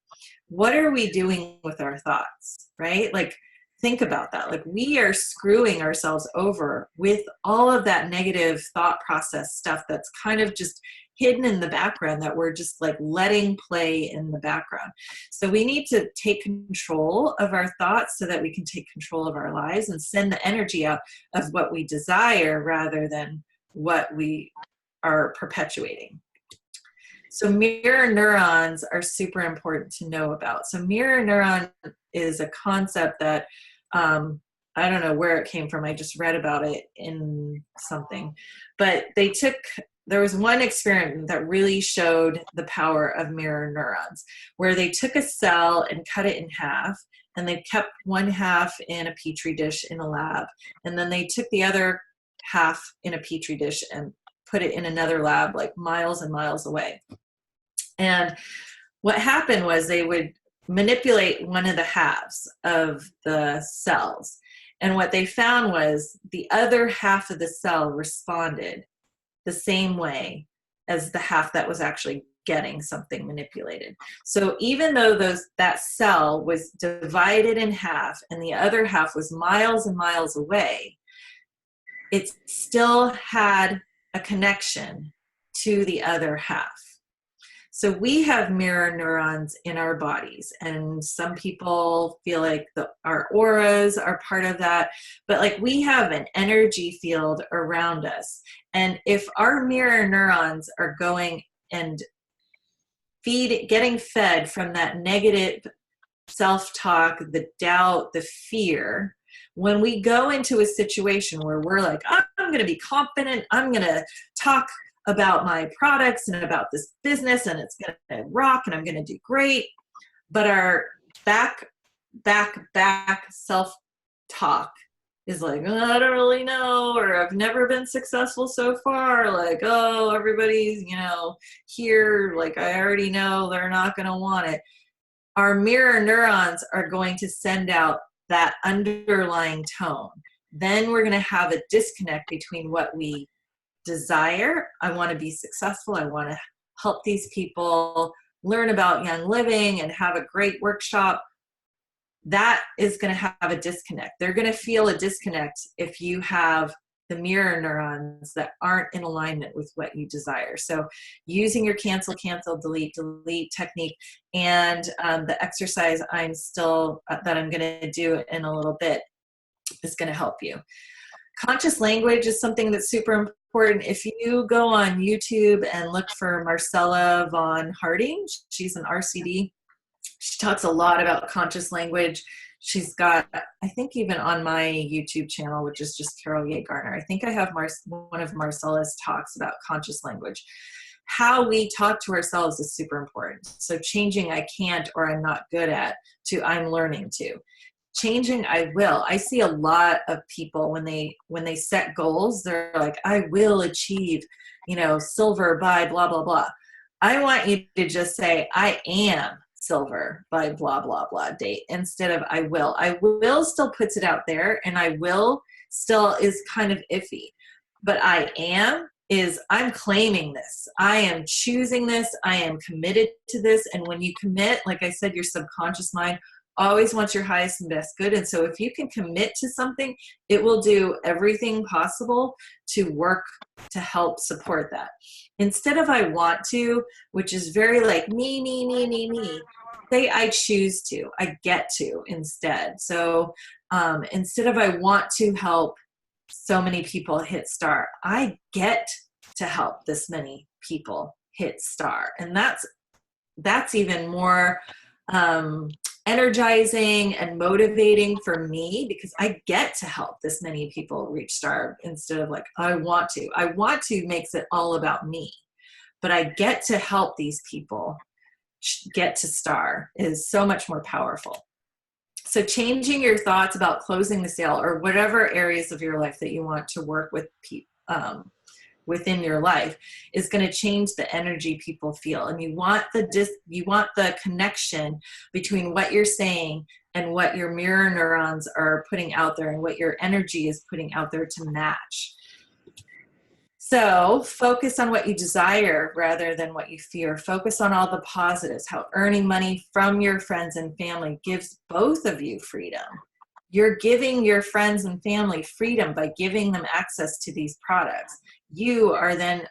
what are we doing with our thoughts, right? Like, think about that. Like, we are screwing ourselves over with all of that negative thought process stuff that's kind of just hidden in the background, that we're just like letting play in the background. So we need to take control of our thoughts so that we can take control of our lives and send the energy out of what we desire rather than what we are perpetuating. So mirror neurons are super important to know about. So mirror neuron is a concept that I don't know where it came from. I just read about it in something. But there was one experiment that really showed the power of mirror neurons, where they took a cell and cut it in half, and they kept one half in a petri dish in a lab. And then they took the other half in a petri dish and put it in another lab like miles and miles away. And what happened was they would manipulate one of the halves of the cells. And what they found was the other half of the cell responded the same way as the half that was actually getting something manipulated. So even though that cell was divided in half and the other half was miles and miles away, it still had a connection to the other half. So we have mirror neurons in our bodies, and some people feel like our auras are part of that, but like we have an energy field around us. And if our mirror neurons are going and getting fed from that negative self-talk, the doubt, the fear, when we go into a situation where we're like, I'm going to be confident, I'm going to talk about my products and about this business, and it's going to rock and I'm going to do great, but our back self-talk is like, oh, I don't really know, or I've never been successful so far, like, oh, everybody's, here, like, I already know they're not going to want it. Our mirror neurons are going to send out that underlying tone. Then we're going to have a disconnect between what we desire. I want to be successful. I want to help these people learn about Young Living and have a great workshop. That is going to have a disconnect. They're going to feel a disconnect if you have the mirror neurons that aren't in alignment with what you desire. So using your cancel, delete technique and the exercise that I'm going to do in a little bit is going to help you. Conscious language is something that's super important. If you go on YouTube and look for Marcella Von Harding, she's an RCD. She talks a lot about conscious language. She's got, I think even on my YouTube channel, which is just Caroll Yeh Garner, I think I have one of Marcella's talks about conscious language. How we talk to ourselves is super important. So changing I can't or I'm not good at to I'm learning to. changing I will. I see a lot of people when they set goals, they're like, I will achieve, silver by blah, blah, blah. I want you to just say, I am silver by blah, blah, blah date instead of I will. I will still puts it out there, and I will still is kind of iffy. But I am is I'm claiming this. I am choosing this. I am committed to this. And when you commit, like I said, your subconscious mind always wants your highest and best good. And so if you can commit to something, it will do everything possible to work to help support that. Instead of I want to, which is very like me, say I choose to, I get to instead. So instead of I want to help so many people hit star, I get to help this many people hit star. And that's even more energizing and motivating for me, because I get to help this many people reach star instead of like, I want to. I want to makes it all about me, but I get to help these people get to star is so much more powerful. So changing your thoughts about closing the sale or whatever areas of your life that you want to work with within your life is going to change the energy people feel. And you want the connection between what you're saying and what your mirror neurons are putting out there and what your energy is putting out there to match. So focus on what you desire rather than what you fear. Focus on all the positives, how earning money from your friends and family gives both of you freedom. You're giving your friends and family freedom by giving them access to these products. You are then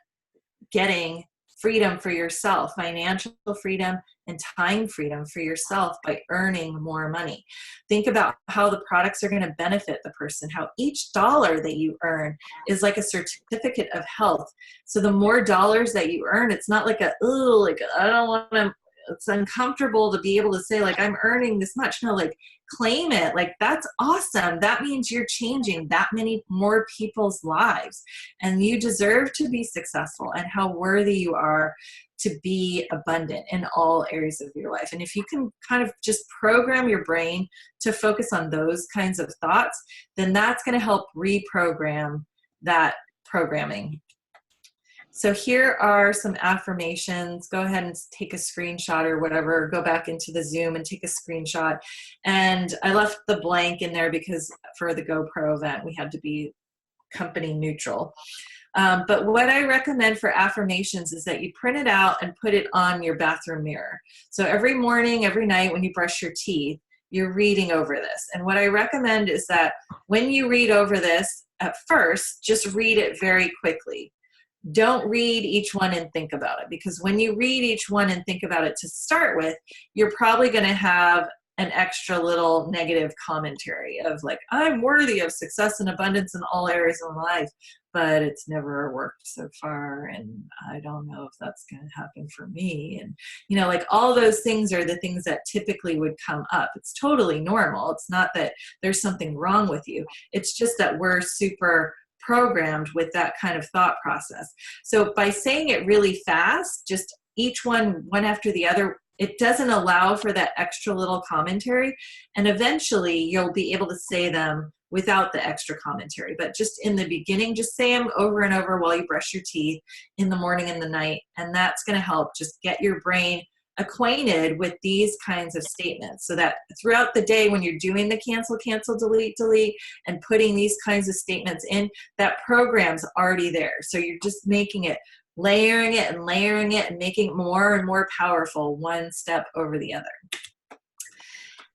getting freedom for yourself, financial freedom and time freedom for yourself by earning more money. Think about how the products are going to benefit the person, how each dollar that you earn is like a certificate of health. So the more dollars that you earn, it's not like I don't want to, it's uncomfortable to be able to say like, I'm earning this much. No, like claim it. Like that's awesome. That means you're changing that many more people's lives and you deserve to be successful and how worthy you are to be abundant in all areas of your life. And if you can kind of just program your brain to focus on those kinds of thoughts, then that's going to help reprogram that programming. So here are some affirmations. Go ahead and take a screenshot or whatever. Go back into the Zoom and take a screenshot. And I left the blank in there because for the GoPro event, we had to be company neutral. But what I recommend for affirmations is that you print it out and put it on your bathroom mirror. So every morning, every night when you brush your teeth, you're reading over this. And what I recommend is that when you read over this, at first, just read it very quickly. Don't read each one and think about it, because when you read each one and think about it to start with, you're probably going to have an extra little negative commentary of like, I'm worthy of success and abundance in all areas of my life, but it's never worked so far. And I don't know if that's going to happen for me. And, like all those things are the things that typically would come up. It's totally normal. It's not that there's something wrong with you. It's just that we're super programmed with that kind of thought process. So by saying it really fast, just each one after the other, it doesn't allow for that extra little commentary. And eventually you'll be able to say them without the extra commentary. But just in the beginning, just say them over and over while you brush your teeth in the morning and the night. And that's going to help just get your brain acquainted with these kinds of statements so that throughout the day when you're doing the cancel, delete, and putting these kinds of statements in, that program's already there. So you're just making it, layering it and making it more and more powerful, one step over the other.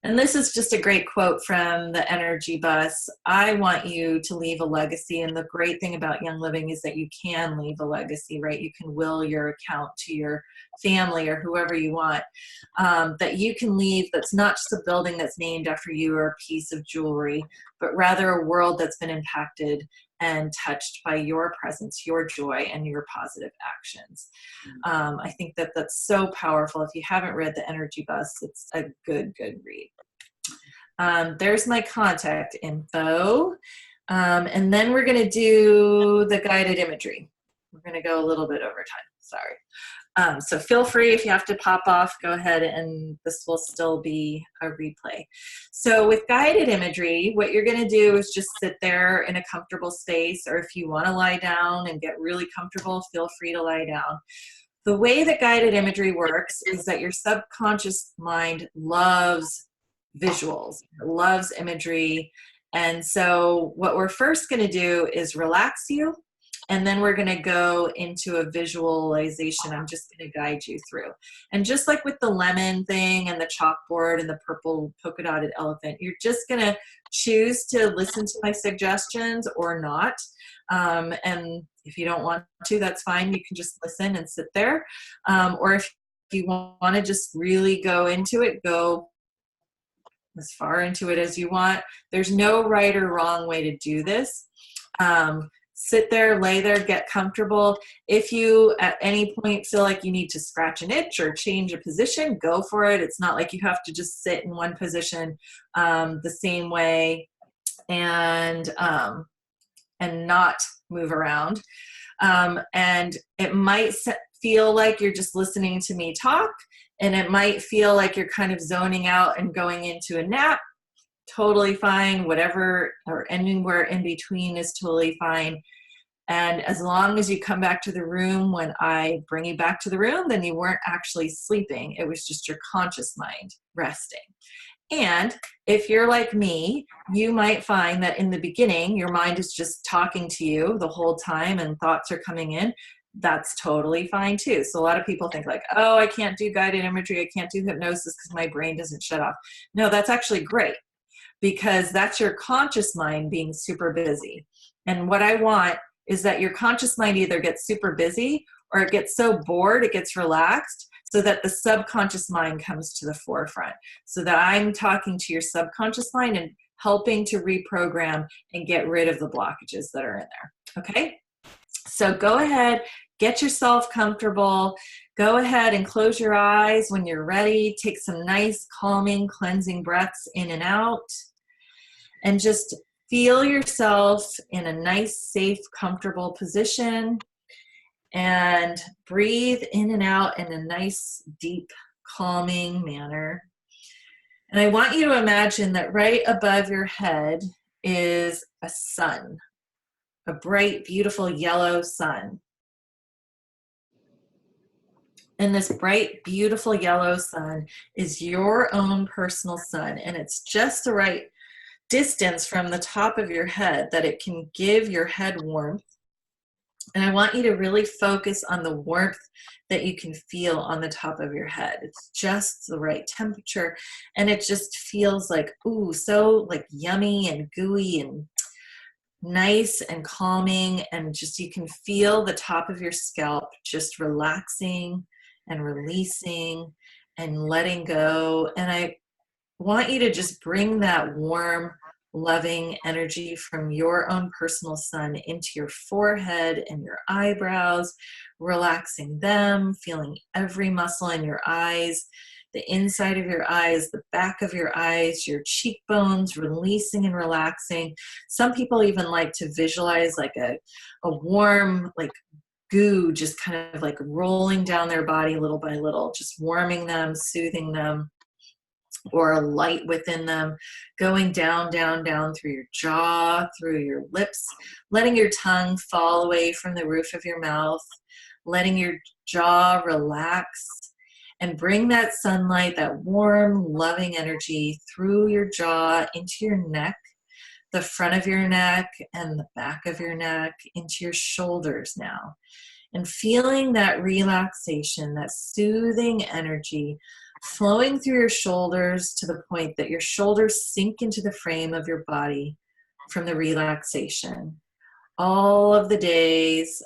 And this is just a great quote from the Energy Bus. I want you to leave a legacy. And the great thing about Young Living is that you can leave a legacy, right? You can will your account to your family or whoever you want, that you can leave that's not just a building that's named after you or a piece of jewelry, but rather a world that's been impacted and touched by your presence, your joy, and your positive actions. I think that that's so powerful. If you haven't read the Energy Bus, it's a good read. There's my contact info. And then we're going to do the guided imagery. We're going to go a little bit over time. Sorry. So feel free, if you have to pop off, go ahead, and this will still be a replay. So with guided imagery, what you're going to do is just sit there in a comfortable space, or if you want to lie down and get really comfortable, feel free to lie down. The way that guided imagery works is that your subconscious mind loves visuals, loves imagery. And so what we're first going to do is relax you, and then we're going to go into a visualization. I'm just going to guide you through. And just like with the lemon thing and the chalkboard and the purple polka dotted elephant, you're just going to choose to listen to my suggestions or not. And if you don't want to, that's fine. You can just listen and sit there. Or if you want to just really go into it, go as far into it as you want. There's no right or wrong way to do this. Sit there, lay there, get comfortable. If you at any point feel like you need to scratch an itch or change a position, go for it. It's not like you have to just sit in one position the same way and not move around. And it might feel like you're just listening to me talk, and it might feel like you're kind of zoning out and going into a nap. Totally fine. Whatever, or anywhere in between is totally fine. And as long as you come back to the room when I bring you back to the room, then you weren't actually sleeping. It was just your conscious mind resting. And if you're like me, you might find that in the beginning, your mind is just talking to you the whole time and thoughts are coming in. That's totally fine too. So a lot of people think like, oh, I can't do guided imagery. I can't do hypnosis because my brain doesn't shut off. No, that's actually great, because that's your conscious mind being super busy. And what I want is that your conscious mind either gets super busy or it gets so bored, it gets relaxed, so that the subconscious mind comes to the forefront. So that I'm talking to your subconscious mind and helping to reprogram and get rid of the blockages that are in there. Okay? So go ahead, get yourself comfortable. Go ahead and close your eyes when you're ready. Take some nice, calming, cleansing breaths in and out. And just feel yourself in a nice, safe, comfortable position. And breathe in and out in a nice, deep, calming manner. And I want you to imagine that right above your head is a sun, a bright, beautiful yellow sun. And this bright, beautiful yellow sun is your own personal sun. And it's just the right distance from the top of your head that it can give your head warmth. And I want you to really focus on the warmth that you can feel on the top of your head. It's just the right temperature. And it just feels like, ooh, so like yummy and gooey and nice and calming. And just, you can feel the top of your scalp just relaxing and releasing and letting go. And I want you to just bring that warm, loving energy from your own personal sun into your forehead and your eyebrows, relaxing them, feeling every muscle in your eyes, the inside of your eyes, the back of your eyes, your cheekbones, releasing and relaxing. Some people even like to visualize like a warm, like goo, just kind of like rolling down their body little by little, just warming them, soothing them, or a light within them, going down, down, down through your jaw, through your lips, letting your tongue fall away from the roof of your mouth, letting your jaw relax, and bring that sunlight, that warm, loving energy through your jaw into your neck, the front of your neck and the back of your neck, into your shoulders now. And feeling that relaxation, that soothing energy flowing through your shoulders to the point that your shoulders sink into the frame of your body from the relaxation. All of the day's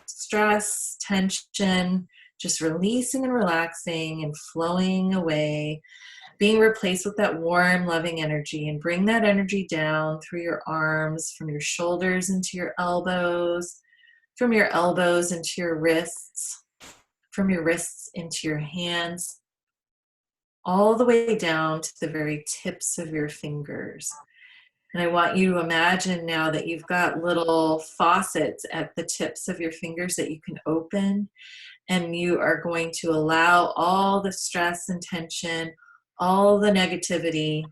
stress, tension, just releasing and relaxing and flowing away, being replaced with that warm, loving energy. And bring that energy down through your arms, from your shoulders into your elbows, from your elbows into your wrists, from your wrists into your hands, all the way down to the very tips of your fingers. And I want you to imagine now that you've got little faucets at the tips of your fingers that you can open. And you are going to allow all the stress and tension, all the negativity,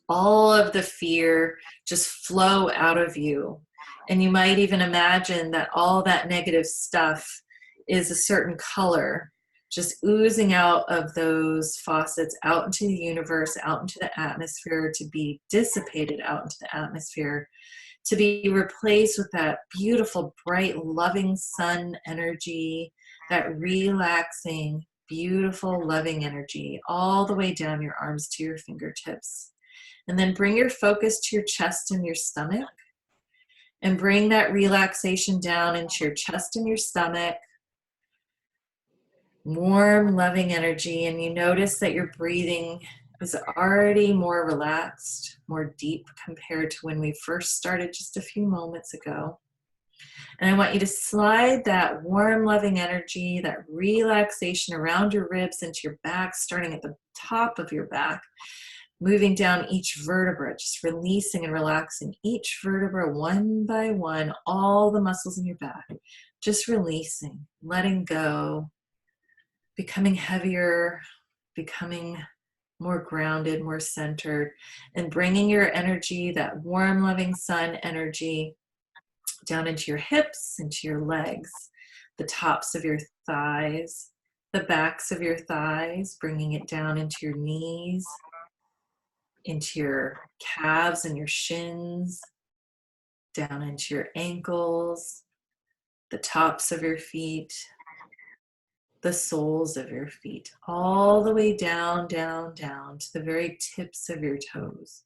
all of the fear just flow out of you. And you might even imagine that all that negative stuff is a certain color, just oozing out of those faucets out into the universe, out into the atmosphere, to be dissipated out into the atmosphere, to be replaced with that beautiful, bright, loving sun energy, that relaxing, beautiful, loving energy all the way down your arms to your fingertips. And then bring your focus to your chest and your stomach, and bring that relaxation down into your chest and your stomach. Warm, loving energy. And you notice that your breathing is already more relaxed, more deep compared to when we first started just a few moments ago. And I want you to slide that warm, loving energy, that relaxation around your ribs into your back, starting at the top of your back, moving down each vertebra, just releasing and relaxing each vertebra one by one, all the muscles in your back, just releasing, letting go, becoming heavier, becoming more grounded, more centered, and bringing your energy, that warm, loving sun energy, down into your hips, into your legs, the tops of your thighs, the backs of your thighs, bringing it down into your knees, into your calves and your shins, down into your ankles, the tops of your feet, the soles of your feet, all the way down, down, down to the very tips of your toes.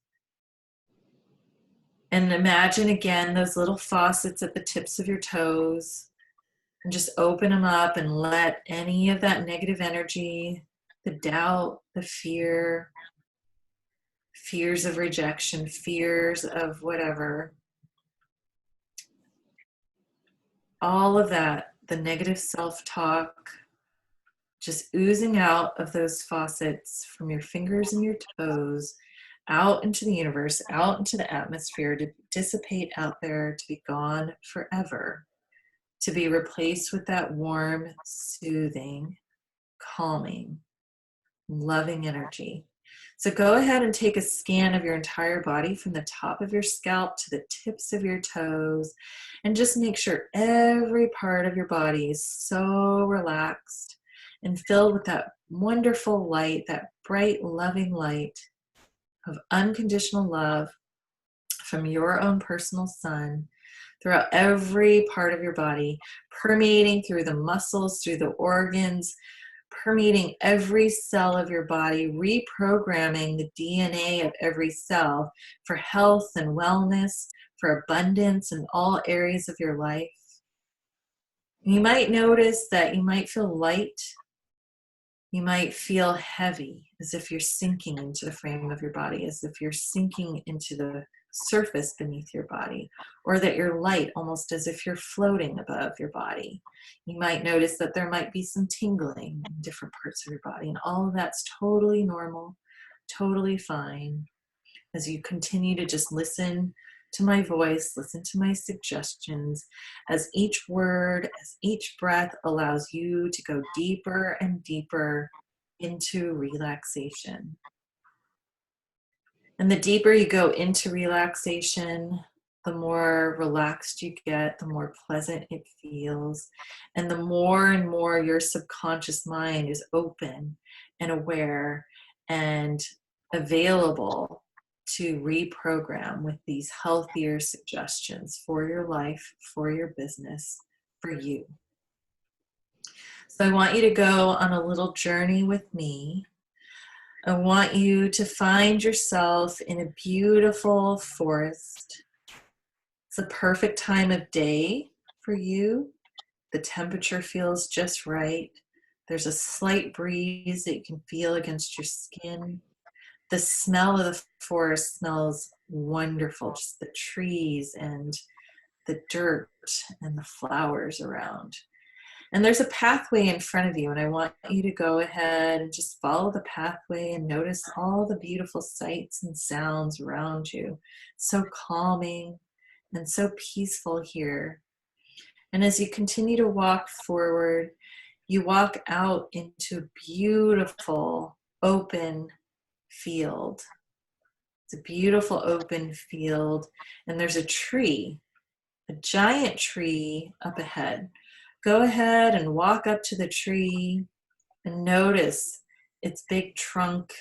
And imagine again those little faucets at the tips of your toes, and just open them up and let any of that negative energy, the doubt, the fear, fears of rejection, fears of whatever, all of that, the negative self-talk, just oozing out of those faucets from your fingers and your toes, out into the universe, out into the atmosphere, to dissipate out there, to be gone forever, to be replaced with that warm, soothing, calming, loving energy. So go ahead and take a scan of your entire body from the top of your scalp to the tips of your toes, and just make sure every part of your body is so relaxed and filled with that wonderful light, that bright, loving light of unconditional love from your own personal sun throughout every part of your body, permeating through the muscles, through the organs, permeating every cell of your body, reprogramming the DNA of every cell for health and wellness, for abundance in all areas of your life. You might notice that you might feel light. You might feel heavy, as if you're sinking into the frame of your body, as if you're sinking into the surface beneath your body, or that you're light, almost as if you're floating above your body. You might notice that there might be some tingling in different parts of your body, and all of that's totally normal, totally fine, as you continue to just listen to my voice, listen to my suggestions, as each word, as each breath allows you to go deeper and deeper into relaxation. And the deeper you go into relaxation, the more relaxed you get, the more pleasant it feels, and the more and more your subconscious mind is open and aware and available to reprogram with these healthier suggestions for your life, for your business, for you. So I want you to go on a little journey with me. I want you to find yourself in a beautiful forest. It's a perfect time of day for you. The temperature feels just right. There's a slight breeze that you can feel against your skin. The smell of the forest smells wonderful, just the trees and the dirt and the flowers around. And there's a pathway in front of you, and I want you to go ahead and just follow the pathway and notice all the beautiful sights and sounds around you. So calming and so peaceful here. And as you continue to walk forward, you walk out into a beautiful open field. It's a beautiful open field, and there's a tree, a giant tree up ahead. Go ahead and walk up to the tree and notice its big trunk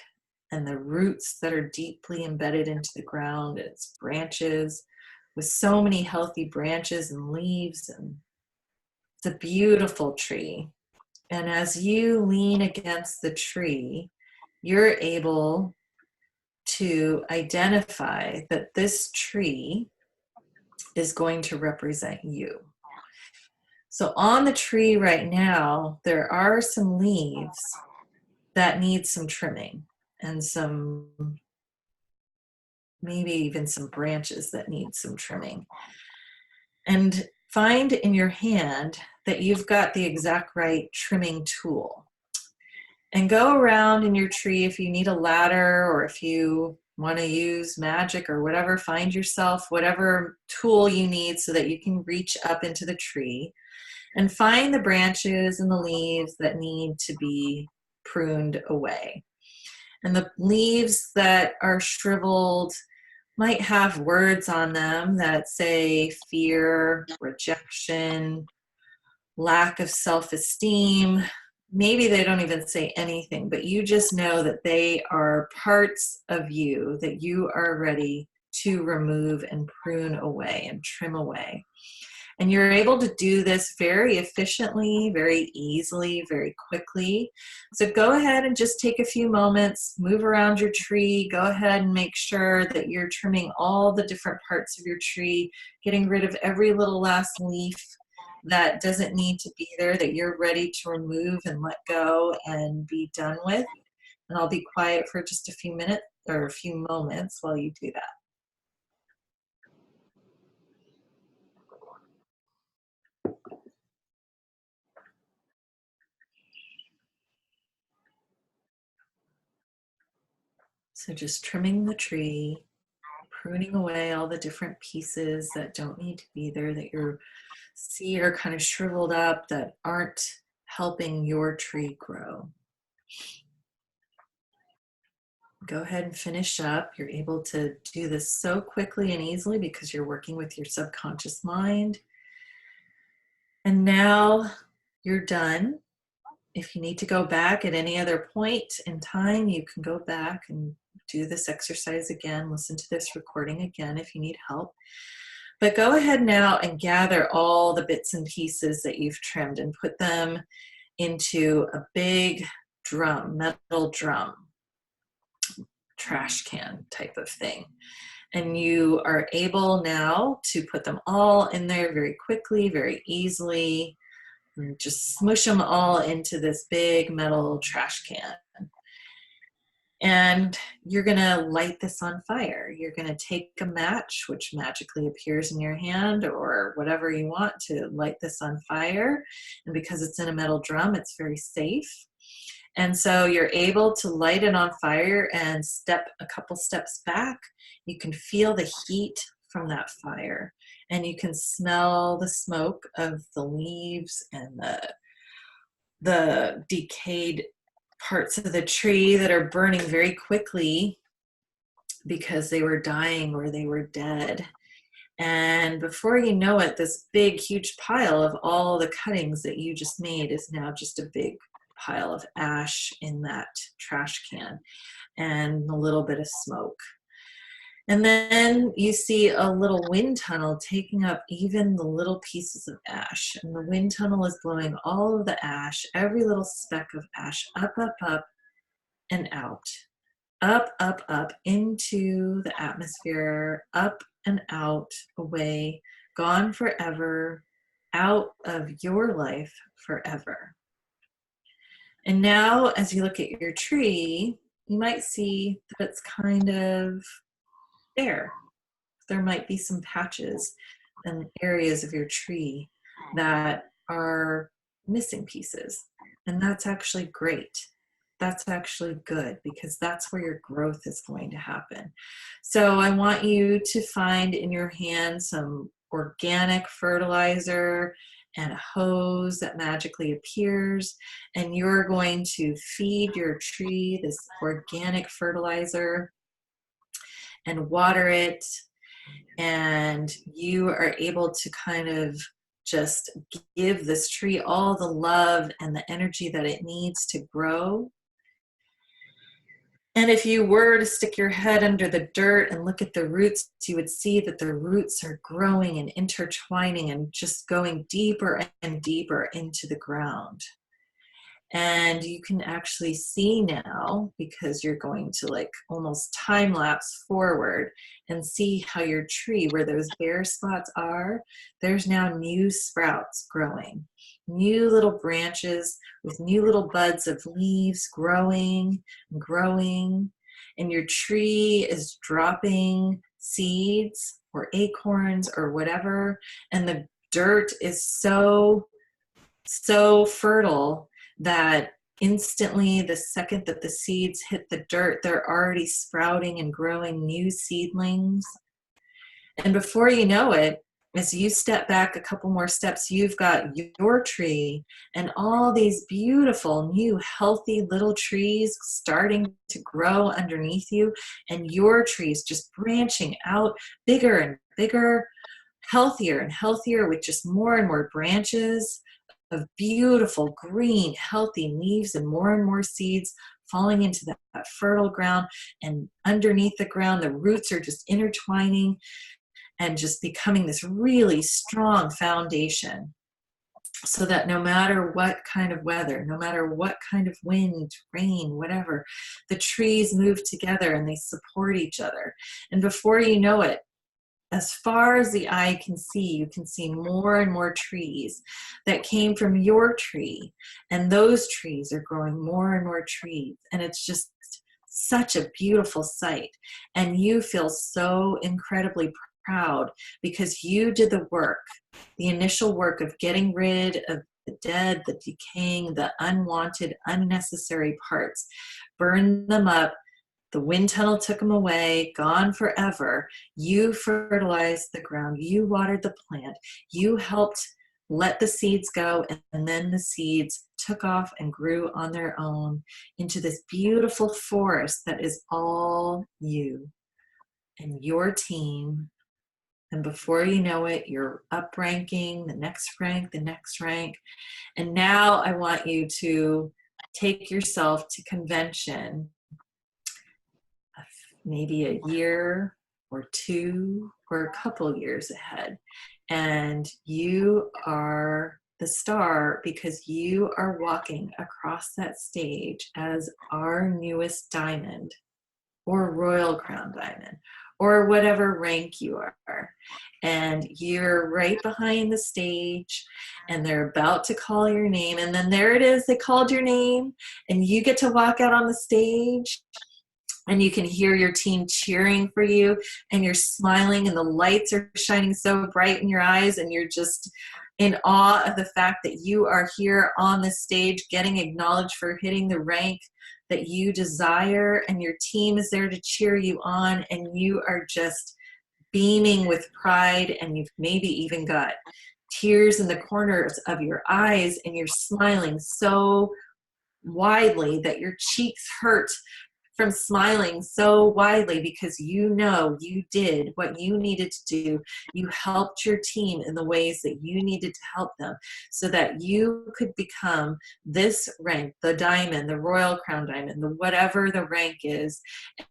and the roots that are deeply embedded into the ground, and its branches with so many healthy branches and leaves. And it's a beautiful tree. And as you lean against the tree, you're able to identify that this tree is going to represent you. So on the tree right now, there are some leaves that need some trimming, and some, maybe even some branches that need some trimming. And find in your hand that you've got the exact right trimming tool. And go around in your tree if you need a ladder, or if you want to use magic or whatever, find yourself whatever tool you need so that you can reach up into the tree and find the branches and the leaves that need to be pruned away. And the leaves that are shriveled might have words on them that say fear, rejection, lack of self-esteem. Maybe they don't even say anything, but you just know that they are parts of you that you are ready to remove and prune away and trim away. And you're able to do this very efficiently, very easily, very quickly. So go ahead and just take a few moments, move around your tree, go ahead and make sure that you're trimming all the different parts of your tree, getting rid of every little last leaf that doesn't need to be there, that you're ready to remove and let go and be done with. And I'll be quiet for just a few minutes or a few moments while you do that. So just trimming the tree, pruning away all the different pieces that don't need to be there, that you see are kind of shriveled up, that aren't helping your tree grow. Go ahead and finish up. You're able to do this so quickly and easily because you're working with your subconscious mind. And now you're done. If you need to go back at any other point in time, you can go back and do this exercise again, listen to this recording again if you need help. But go ahead now and gather all the bits and pieces that you've trimmed and put them into a big drum, metal drum, trash can type of thing. And you are able now to put them all in there very quickly, very easily. And just smush them all into this big metal trash can. And you're gonna light this on fire. You're gonna take a match, which magically appears in your hand, or whatever you want to light this on fire. And because it's in a metal drum, it's very safe. And so you're able to light it on fire and step a couple steps back. You can feel the heat from that fire, and you can smell the smoke of the leaves and the decayed parts of the tree that are burning very quickly because they were dying or they were dead. And before you know it, this big, huge pile of all the cuttings that you just made is now just a big pile of ash in that trash can and a little bit of smoke. And then you see a little wind tunnel taking up even the little pieces of ash. And the wind tunnel is blowing all of the ash, every little speck of ash, up, up, up, and out. Up, up, up, into the atmosphere, up and out, away, gone forever, out of your life forever. And now, as you look at your tree, you might see that it's kind of bare. There might be some patches and areas of your tree that are missing pieces. And that's actually great. That's actually good, because that's where your growth is going to happen. So I want you to find in your hand some organic fertilizer and a hose that magically appears, and you're going to feed your tree this organic fertilizer and water it, and you are able to kind of just give this tree all the love and the energy that it needs to grow. And if you were to stick your head under the dirt and look at the roots, you would see that the roots are growing and intertwining and just going deeper and deeper into the ground. And you can actually see now, because you're going to like almost time lapse forward and see how your tree, where those bare spots are, there's now new sprouts growing, new little branches with new little buds of leaves growing and growing. And your tree is dropping seeds or acorns or whatever. And the dirt is so fertile that instantly, the second that the seeds hit the dirt, they're already sprouting and growing new seedlings. And before you know it, as you step back a couple more steps, you've got your tree and all these beautiful, new, healthy little trees starting to grow underneath you, and your trees just branching out bigger and bigger, healthier and healthier, with just more and more branches of beautiful green healthy leaves and more seeds falling into that fertile ground. And underneath the ground, the roots are just intertwining and just becoming this really strong foundation, so that no matter what kind of weather, no matter what kind of wind, rain, whatever, the trees move together and they support each other. And before you know it, as far as the eye can see, you can see more and more trees that came from your tree. And those trees are growing more and more trees. And it's just such a beautiful sight. And you feel so incredibly proud because you did the work, the initial work of getting rid of the dead, the decaying, the unwanted, unnecessary parts, burn them up. The wind tunnel took them away, gone forever. You fertilized the ground. You watered the plant. You helped let the seeds go, and then the seeds took off and grew on their own into this beautiful forest that is all you and your team. And before you know it, you're up ranking, the next rank, the next rank. And now I want you to take yourself to convention, maybe a year or two or a couple years ahead. And you are the star because you are walking across that stage as our newest diamond or royal crown diamond or whatever rank you are. And you're right behind the stage and they're about to call your name. And then there it is, they called your name and you get to walk out on the stage. And you can hear your team cheering for you, and you're smiling, and the lights are shining so bright in your eyes, and you're just in awe of the fact that you are here on the stage getting acknowledged for hitting the rank that you desire, and your team is there to cheer you on, and you are just beaming with pride, and you've maybe even got tears in the corners of your eyes, and you're smiling so widely that your cheeks hurt from smiling so widely because you know you did what you needed to do. You helped your team in the ways that you needed to help them so that you could become this rank, the diamond, the royal crown diamond, the whatever the rank is.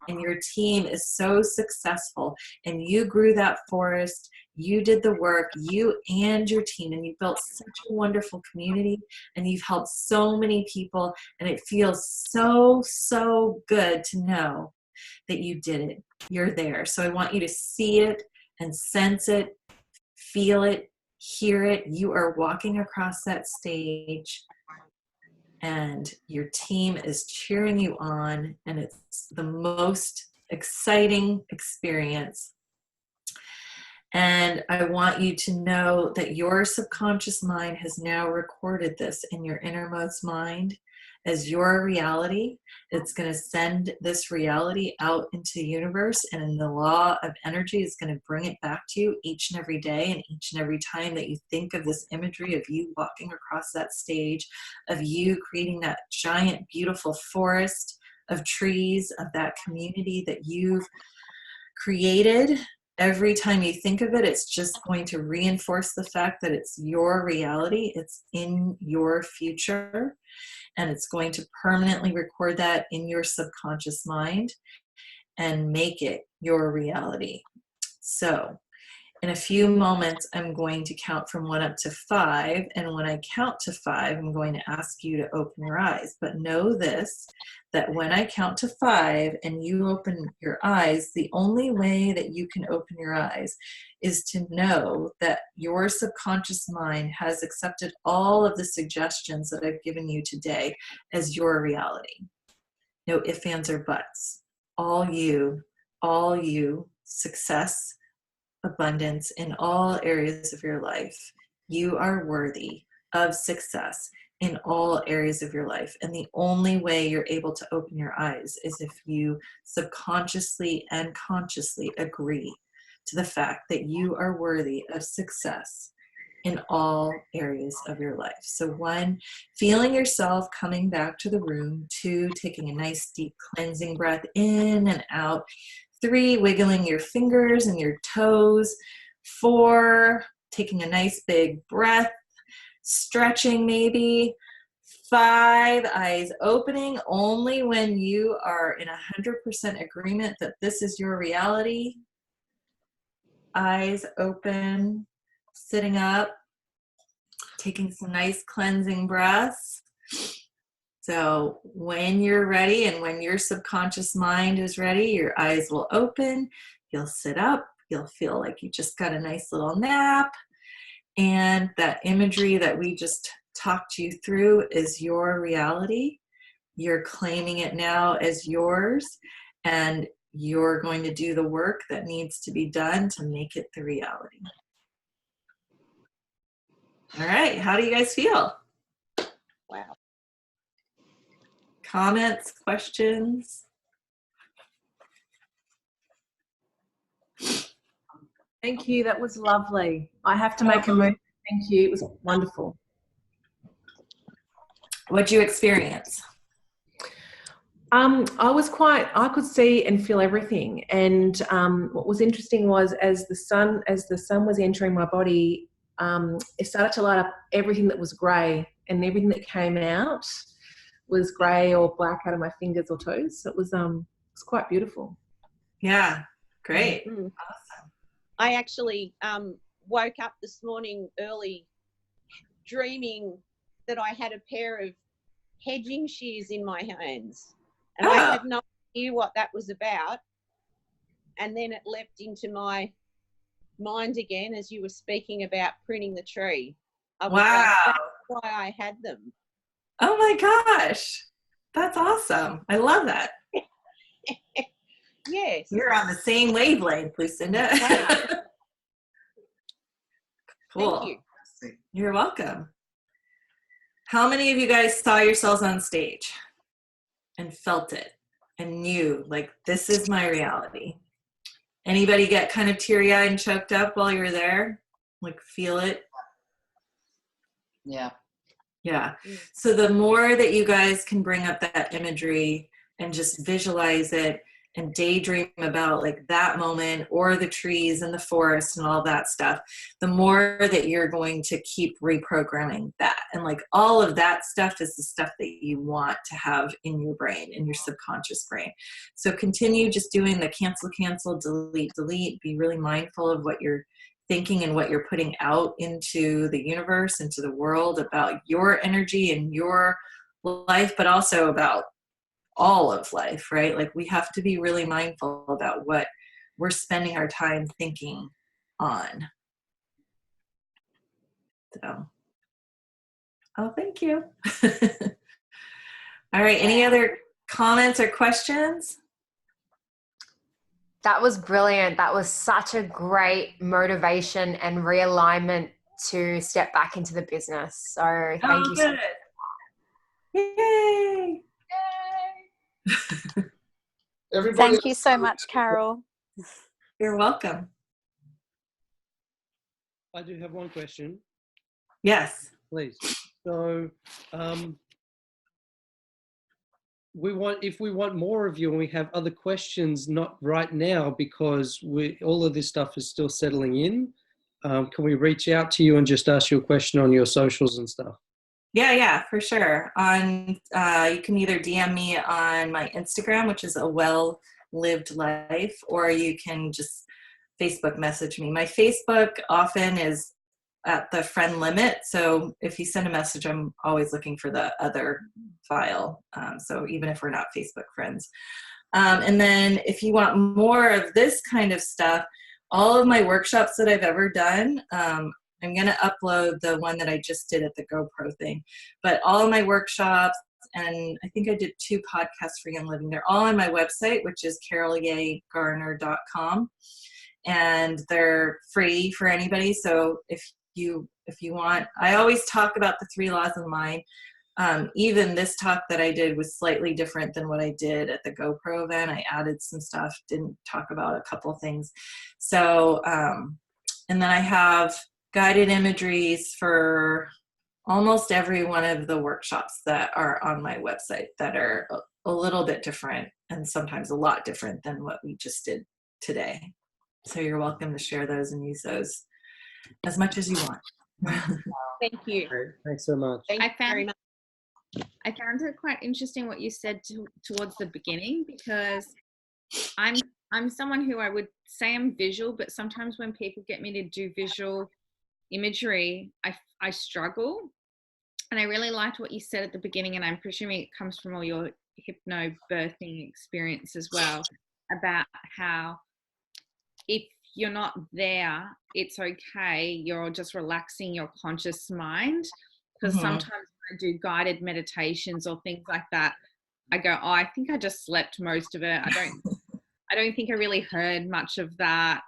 And your team is so successful and you grew that forest. You did the work, you and your team, and you built such a wonderful community and you've helped so many people, and it feels so good to know that you did it. You're there. So I want you to see it and sense it, feel it, hear it. You are walking across that stage and your team is cheering you on, and it's the most exciting experience. And I want you to know that your subconscious mind has now recorded this in your innermost mind. as your reality. It's going to send this reality out into the universe, and the law of energy is going to bring it back to you each and every day. And each and every time that you think of this imagery of you walking across that stage, of you creating that giant, beautiful forest of trees, of that community that you've created, every time you think of it, it's just going to reinforce the fact that it's your reality, it's in your future, and it's going to permanently record that in your subconscious mind and make it your reality. So in a few moments, I'm going to count from 1 up to 5. And when I count to 5, I'm going to ask you to open your eyes. But know this, that when I count to 5 and you open your eyes, the only way that you can open your eyes is to know that your subconscious mind has accepted all of the suggestions that I've given you today as your reality. No ifs, ands, or buts. All you, success, abundance in all areas of your life. You are worthy of success in all areas of your life. And the only way you're able to open your eyes is if you subconsciously and consciously agree to the fact that you are worthy of success in all areas of your life. So 1, feeling yourself coming back to the room. 2, taking a nice deep cleansing breath in and out. 3, wiggling your fingers and your toes. 4, taking a nice big breath, stretching maybe. 5, eyes opening only when you are in 100% agreement that this is your reality. Eyes open, sitting up, taking some nice cleansing breaths. So when you're ready and when your subconscious mind is ready, your eyes will open, you'll sit up, you'll feel like you just got a nice little nap, and that imagery that we just talked you through is your reality. You're claiming it now as yours, and you're going to do the work that needs to be done to make it the reality. All right, how do you guys feel? Wow. Comments, questions? Thank you. That was lovely. I have to make a move. Thank you. It was wonderful. What'd you experience? I could see and feel everything. And what was interesting was as the sun was entering my body, it started to light up everything that was grey, and everything that came out was grey or black out of my fingers or toes. So it was quite beautiful. Yeah, great. Mm-hmm. Awesome. I actually woke up this morning early dreaming that I had a pair of hedging shears in my hands. And I had no idea what that was about. And then it leapt into my mind again as you were speaking about pruning the tree. I was like, that's why I had them. Oh my gosh. That's awesome. I love that. Yes. You're on the same wavelength, Lucinda. Wow. Cool. Thank you. You're welcome. How many of you guys saw yourselves on stage and felt it and knew, like, this is my reality? Anybody get kind of teary-eyed and choked up while you were there? Like, feel it? Yeah. Yeah. So the more that you guys can bring up that imagery and just visualize it and daydream about like that moment or the trees and the forest and all that stuff, the more that you're going to keep reprogramming that. And like all of that stuff is the stuff that you want to have in your brain, in your subconscious brain. So continue just doing the cancel, delete, delete. Be really mindful of what you're thinking and what you're putting out into the universe, into the world, about your energy and your life, but also about all of life, right? Like we have to be really mindful about what we're spending our time thinking on. So, oh, thank you. All right, any other comments or questions? That was brilliant. That was such a great motivation and realignment to step back into the business. So thank you so much. Yay! Everybody, Thank you so much, Caroll. You're welcome. I do have one question, Yes. please. So, if we want more of you and we have other questions, not right now because all of this stuff is still settling in, can we reach out to you and just ask you a question on your socials and stuff? Yeah, for sure. You can either DM me on my Instagram, which is a well-lived life, or you can just Facebook message me. My Facebook often is at the friend limit, so if you send a message, I'm always looking for the other file, so even if we're not Facebook friends. And then if you want more of this kind of stuff, all of my workshops that I've ever done, I'm going to upload the one that I just did at the GoPro thing, but all of my workshops, and I think I did 2 podcasts for Young Living, they're all on my website, which is CarollYehGarner.com. And they're free for anybody. So if you want, I always talk about the 3 laws of the mind. Even this talk that I did was slightly different than what I did at the GoPro event. I added some stuff, didn't talk about a couple things. So, and then I have guided imageries for almost every one of the workshops that are on my website that are a little bit different and sometimes a lot different than what we just did today. So you're welcome to share those and use those as much as you want. Thank you. Great. Thanks so much. Thank you very much. I found it quite interesting what you said towards the beginning, because I'm someone who I would say I'm visual, but sometimes when people get me to do visual imagery, I struggle. And I really liked what you said at the beginning, and I'm presuming it comes from all your hypnobirthing experience as well, about how if you're not there, it's okay. You're just relaxing your conscious mind. Because sometimes when I do guided meditations or things like that, I go, oh, I think I just slept most of it. I don't think I really heard much of that.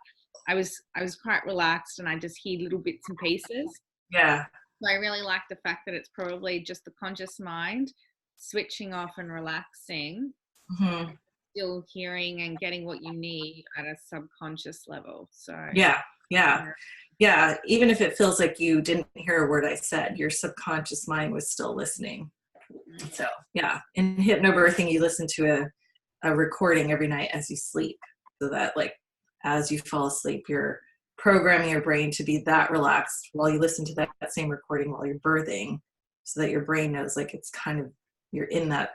I was quite relaxed and I just hear little bits and pieces. Yeah. So I really like the fact that it's probably just the conscious mind switching off and relaxing. Still hearing and getting what you need at a subconscious level. So yeah. Even if it feels like you didn't hear a word I said, your subconscious mind was still listening. So yeah, in hypnobirthing, you listen to a recording every night as you sleep, so that like as you fall asleep, you're programming your brain to be that relaxed while you listen to that same recording while you're birthing, so that your brain knows like it's kind of, you're in that.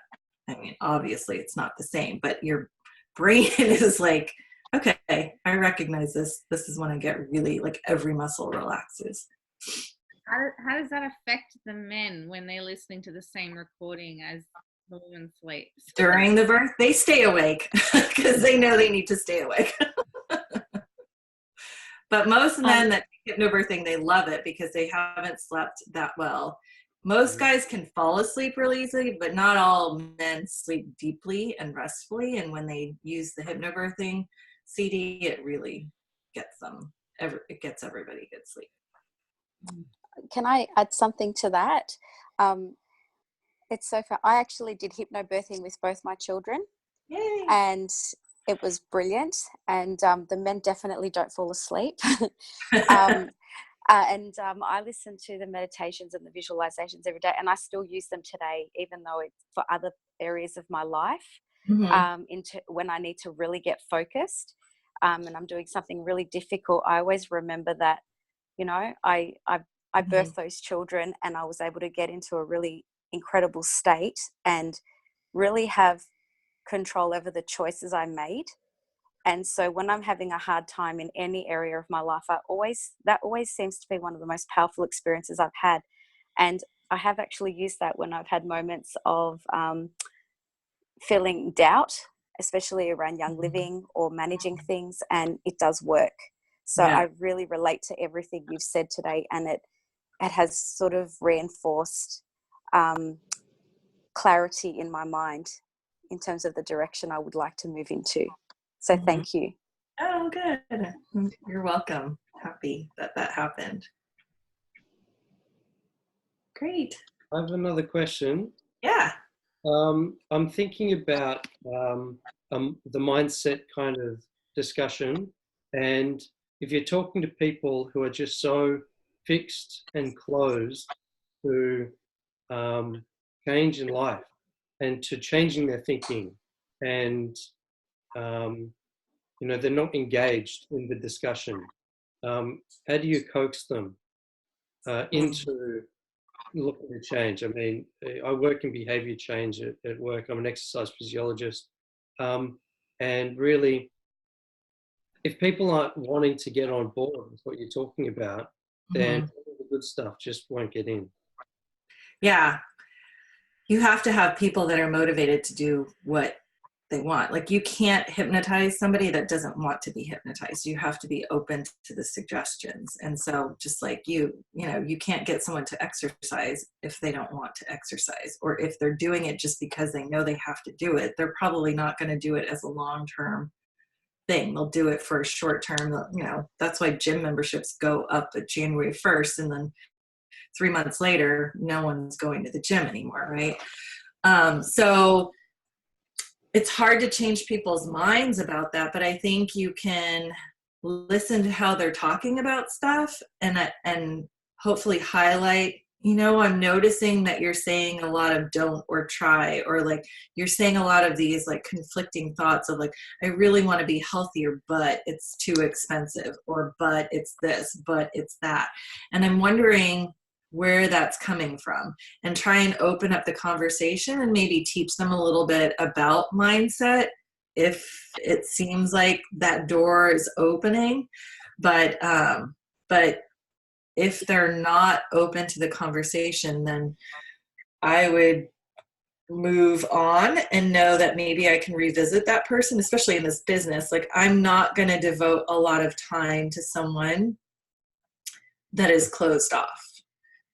I mean, obviously it's not the same, but your brain is like, okay, I recognize this. This is when I get really, like, every muscle relaxes. How does that affect the men when they're listening to the same recording as the woman sleeps? During the birth, they stay awake because they know they need to stay awake. But most men that take hypnobirthing, they love it because they haven't slept that well. Most guys can fall asleep really easily, but not all men sleep deeply and restfully. And when they use the hypnobirthing CD, it really gets them. It gets everybody good sleep. Can I add something to that? It's so fun. I actually did hypnobirthing with both my children. Yay. And it was brilliant. And the men definitely don't fall asleep. I listen to the meditations and the visualizations every day, and I still use them today, even though it's for other areas of my life. Into when I need to really get focused, and I'm doing something really difficult, I always remember that, you know, I birthed those children, and I was able to get into a really incredible state and really have control over the choices I made. And so when I'm having a hard time in any area of my life, that always seems to be one of the most powerful experiences I've had. And I have actually used that when I've had moments of feeling doubt, especially around young living or managing things, and it does work. So I really relate to everything you've said today, and it has sort of reinforced clarity in my mind in terms of the direction I would like to move into. So thank you. Oh, good. You're welcome. Happy that happened. Great. I have another question. Yeah. I'm thinking about the mindset kind of discussion. And if you're talking to people who are just so fixed and closed to change in life and to changing their thinking, and they're not engaged in the discussion, how do you coax them into looking to change? I mean, I work in behavior change at work. I'm an exercise physiologist. And really, if people aren't wanting to get on board with what you're talking about, then all the good stuff just won't get in. Yeah. You have to have people that are motivated to do what they want. Like, you can't hypnotize somebody that doesn't want to be hypnotized. You have to be open to the suggestions. And so just like you can't get someone to exercise if they don't want to exercise, or if they're doing it just because they know they have to do it, they're probably not going to do it as a long-term thing. They'll do it for a short term. That's why gym memberships go up at January 1st. And then 3 months later, no one's going to the gym anymore. Right. So it's hard to change people's minds about that, but I think you can listen to how they're talking about stuff and hopefully highlight, I'm noticing that you're saying a lot of don't or try, or like you're saying a lot of these like conflicting thoughts of like, I really want to be healthier, but it's too expensive, or but it's this, but it's that. And I'm wondering where that's coming from, and try and open up the conversation and maybe teach them a little bit about mindset if it seems like that door is opening. But if they're not open to the conversation, then I would move on and know that maybe I can revisit that person, especially in this business. Like, I'm not going to devote a lot of time to someone that is closed off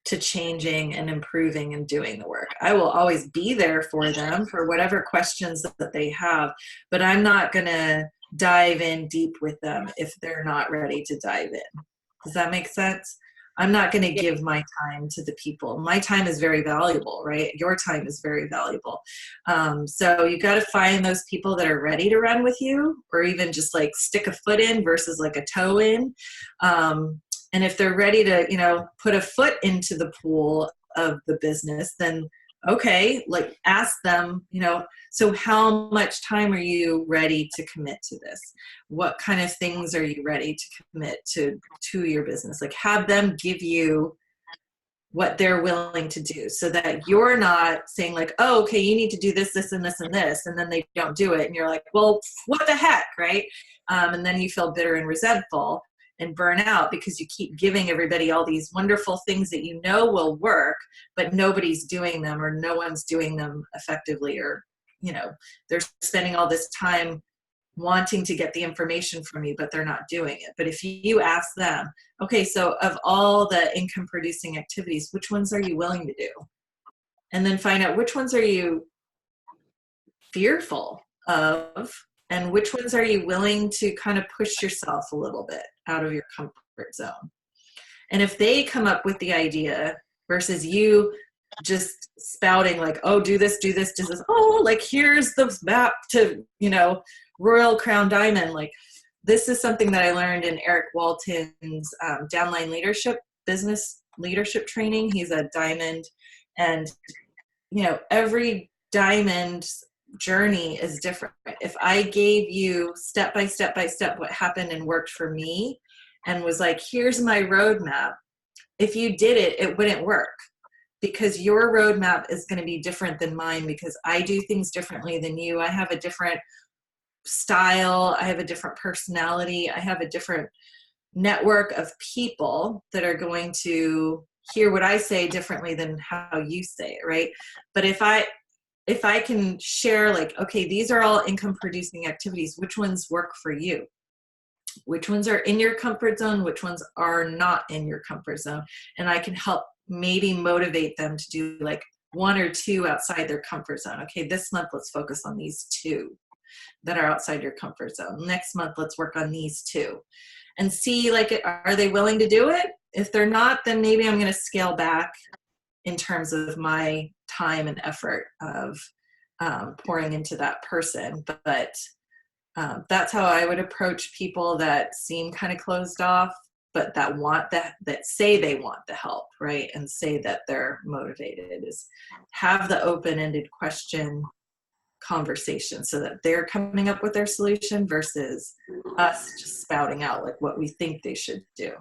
to changing and improving and doing the work. I will always be there for them for whatever questions that they have, but I'm not going to dive in deep with them if they're not ready to dive in. Does that make sense? I'm not going to give my time to the people. My time is very valuable, right? Your time is very valuable. So you got to find those people that are ready to run with you, or even just like stick a foot in versus like a toe in. And if they're ready to, put a foot into the pool of the business, then okay, like ask them, so how much time are you ready to commit to this? What kind of things are you ready to commit to your business? Like, have them give you what they're willing to do, so that you're not saying like, oh, okay, you need to do this, this, and this, and this, and then they don't do it. And you're like, well, what the heck, right? And then you feel bitter and resentful and burn out because you keep giving everybody all these wonderful things that will work, but nobody's doing them, or no one's doing them effectively, or, they're spending all this time wanting to get the information from you, but they're not doing it. But if you ask them, okay, so of all the income producing activities, which ones are you willing to do? And then find out which ones are you fearful of, and which ones are you willing to kind of push yourself a little bit out of your comfort zone. And if they come up with the idea versus you just spouting like, oh, do this, oh, like here's the map to, Royal Crown Diamond. Like, this is something that I learned in Eric Walton's downline leadership, business leadership training. He's a diamond, and, every diamond journey is different. If I gave you step by step what happened and worked for me and was like, here's my roadmap, if you did it, it wouldn't work, because your roadmap is going to be different than mine, because I do things differently than you. I have a different style. I have a different personality. I have a different network of people that are going to hear what I say differently than how you say it, right? But if I can share like, okay, these are all income producing activities, which ones work for you? Which ones are in your comfort zone? Which ones are not in your comfort zone? And I can help maybe motivate them to do like 1 or 2 outside their comfort zone. Okay, this month, let's focus on these 2 that are outside your comfort zone. Next month, let's work on these 2. And see, like, are they willing to do it? If they're not, then maybe I'm going to scale back in terms of my time and effort of pouring into that person. But that's how I would approach people that seem kind of closed off, but that say they want the help, right? And say that they're motivated, is have the open-ended question conversation so that they're coming up with their solution versus us just spouting out like what we think they should do.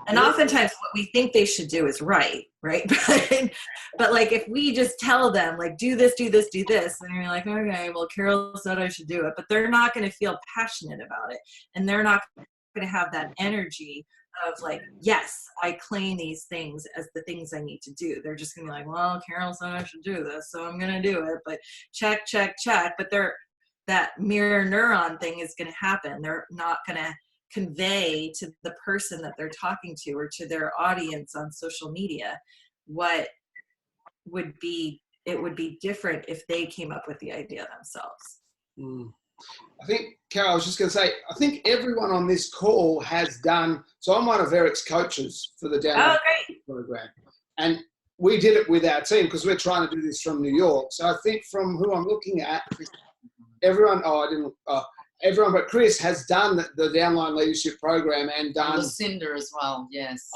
And oftentimes what we think they should do is right? But like if we just tell them like do this, and you're like, okay, well, Caroll said I should do it, but they're not going to feel passionate about it, and they're not going to have that energy of like, yes, I claim these things as the things I need to do. They're just going to be like, well, Caroll said I should do this, so I'm going to do it, but check. But that mirror neuron thing is going to happen. They're not going to convey to the person that they're talking to or to their audience on social media what would be different if they came up with the idea themselves. I think, Caroll, I was just going to say, I think everyone on this call has done, so I'm one of Eric's coaches for the Download program, and we did it with our team because we're trying to do this from New York. So I think from who I'm looking at, everyone but Chris has done the Downline Leadership Program and done Lucinda as well. Yes.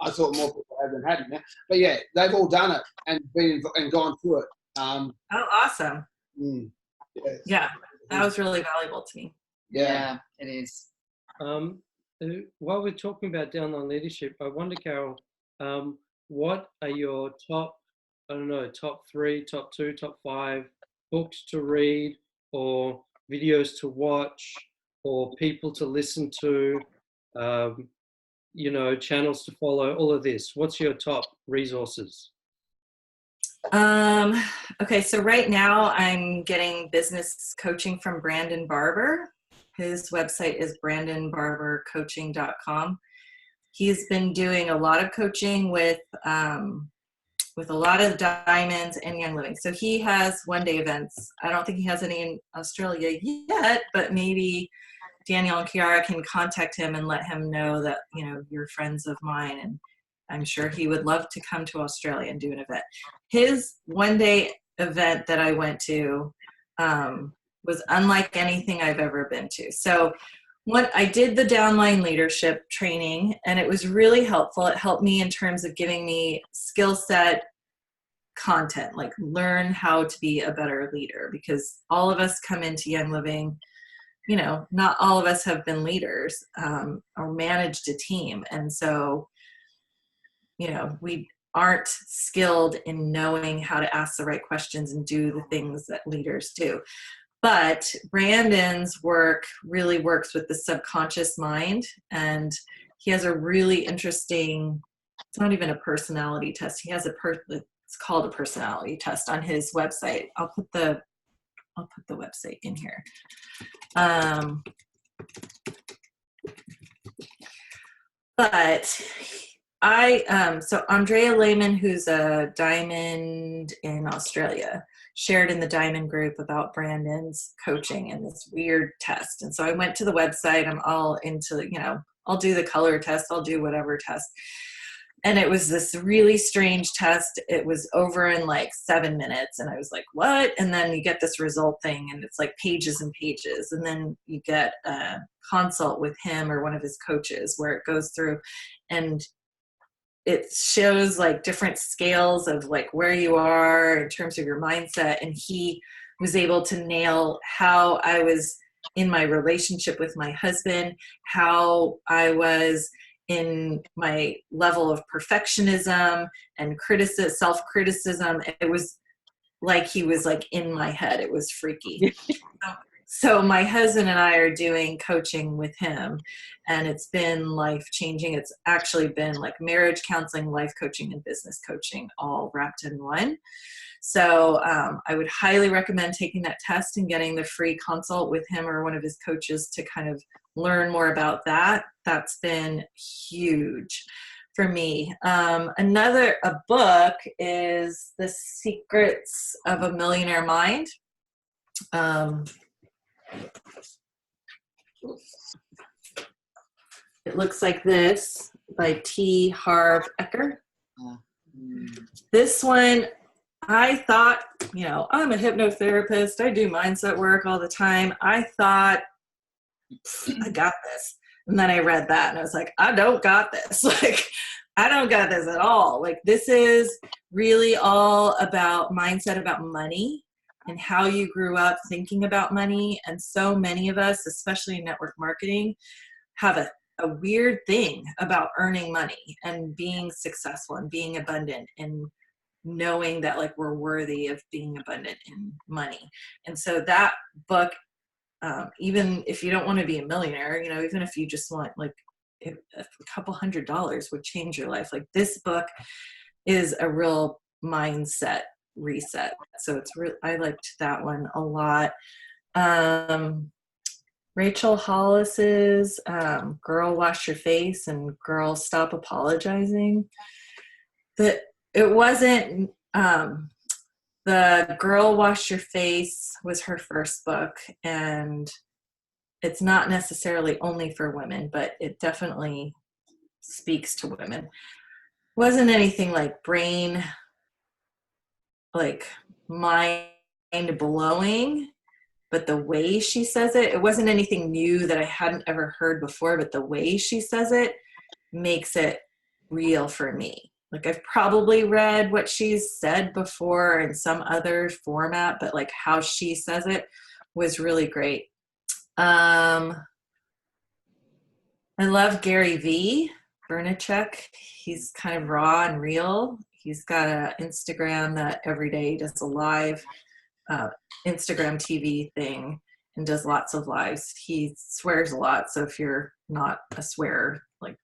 I thought more people hadn't. But yeah, they've all done it and gone through it. Awesome. Yes. Yeah, that was really valuable to me. Yeah, it is. While we're talking about Downline Leadership, I wonder, Caroll, what are your top 3, top 2, top 5 books to read or videos to watch or people to listen to, channels to follow, all of this? What's your top resources? Okay, so right now I'm getting business coaching from Brandon Barber. His website is brandonbarbercoaching.com. He's been doing a lot of coaching with a lot of diamonds and young living. So he has one-day events. I don't think he has any in Australia yet, but maybe Danielle and Kiara can contact him and let him know that, you're friends of mine, and I'm sure he would love to come to Australia and do an event. His one-day event that I went to was unlike anything I've ever been to. So I did the Downline Leadership training, and it was really helpful. It helped me in terms of giving me skill set content, like learn how to be a better leader, because all of us come into Young Living, not all of us have been leaders or managed a team. And so, we aren't skilled in knowing how to ask the right questions and do the things that leaders do. But Brandon's work really works with the subconscious mind, and he has a really interesting, it's not even a personality test. He has it's called a personality test on his website. I'll put the website in here. But so Andrea Lehman, who's a diamond in Australia, shared in the diamond group about Brandon's coaching and this weird test. And so I went to the website. I'm all into, I'll do the color test. I'll do whatever test. And it was this really strange test. It was over in like 7 minutes. And I was like, what? And then you get this result thing, and it's like pages and pages. And then you get a consult with him or one of his coaches where it goes through, and it shows like different scales of like where you are in terms of your mindset. And he was able to nail how I was in my relationship with my husband, how I was in my level of perfectionism and self-criticism. It was like he was like in my head. It was freaky. So my husband and I are doing coaching with him, and it's been life-changing. It's actually been like marriage counseling, life coaching, and business coaching all wrapped in one. So I would highly recommend taking that test and getting the free consult with him or one of his coaches to kind of learn more about that. That's been huge for me. A book is The Secrets of a Millionaire Mind. It looks like this, by T. Harv Eker. This one I thought, you know, I'm a hypnotherapist. I do mindset work all the time. I thought, I got this. And then I read that and I was like, I don't got this. Like, I don't got this at all. Like, this is really all about mindset, about money and how you grew up thinking about money. And so many of us, especially in network marketing, have a weird thing about earning money and being successful and being abundant and knowing that like we're worthy of being abundant in money. And so that book, even if you don't want to be a millionaire, you know, even if you just want like a couple $100 would change your life. Like, this book is a real mindset reset. So it's real. I liked that one a lot. Rachel Hollis's Girl Wash Your Face and Girl Stop Apologizing. That it wasn't the Girl Wash Your Face was her first book, and it's not necessarily only for women, but it definitely speaks to women. It wasn't anything like mind blowing, but the way she says it, it wasn't anything new that I hadn't ever heard before, but the way she says it makes it real for me. Like, I've probably read what she's said before in some other format, but like how she says it was really great. I love Gary V. Vaynerchuk. He's kind of raw and real. He's got an Instagram that every day he does a live Instagram TV thing and does lots of lives. He swears a lot, so if you're not a swearer, like,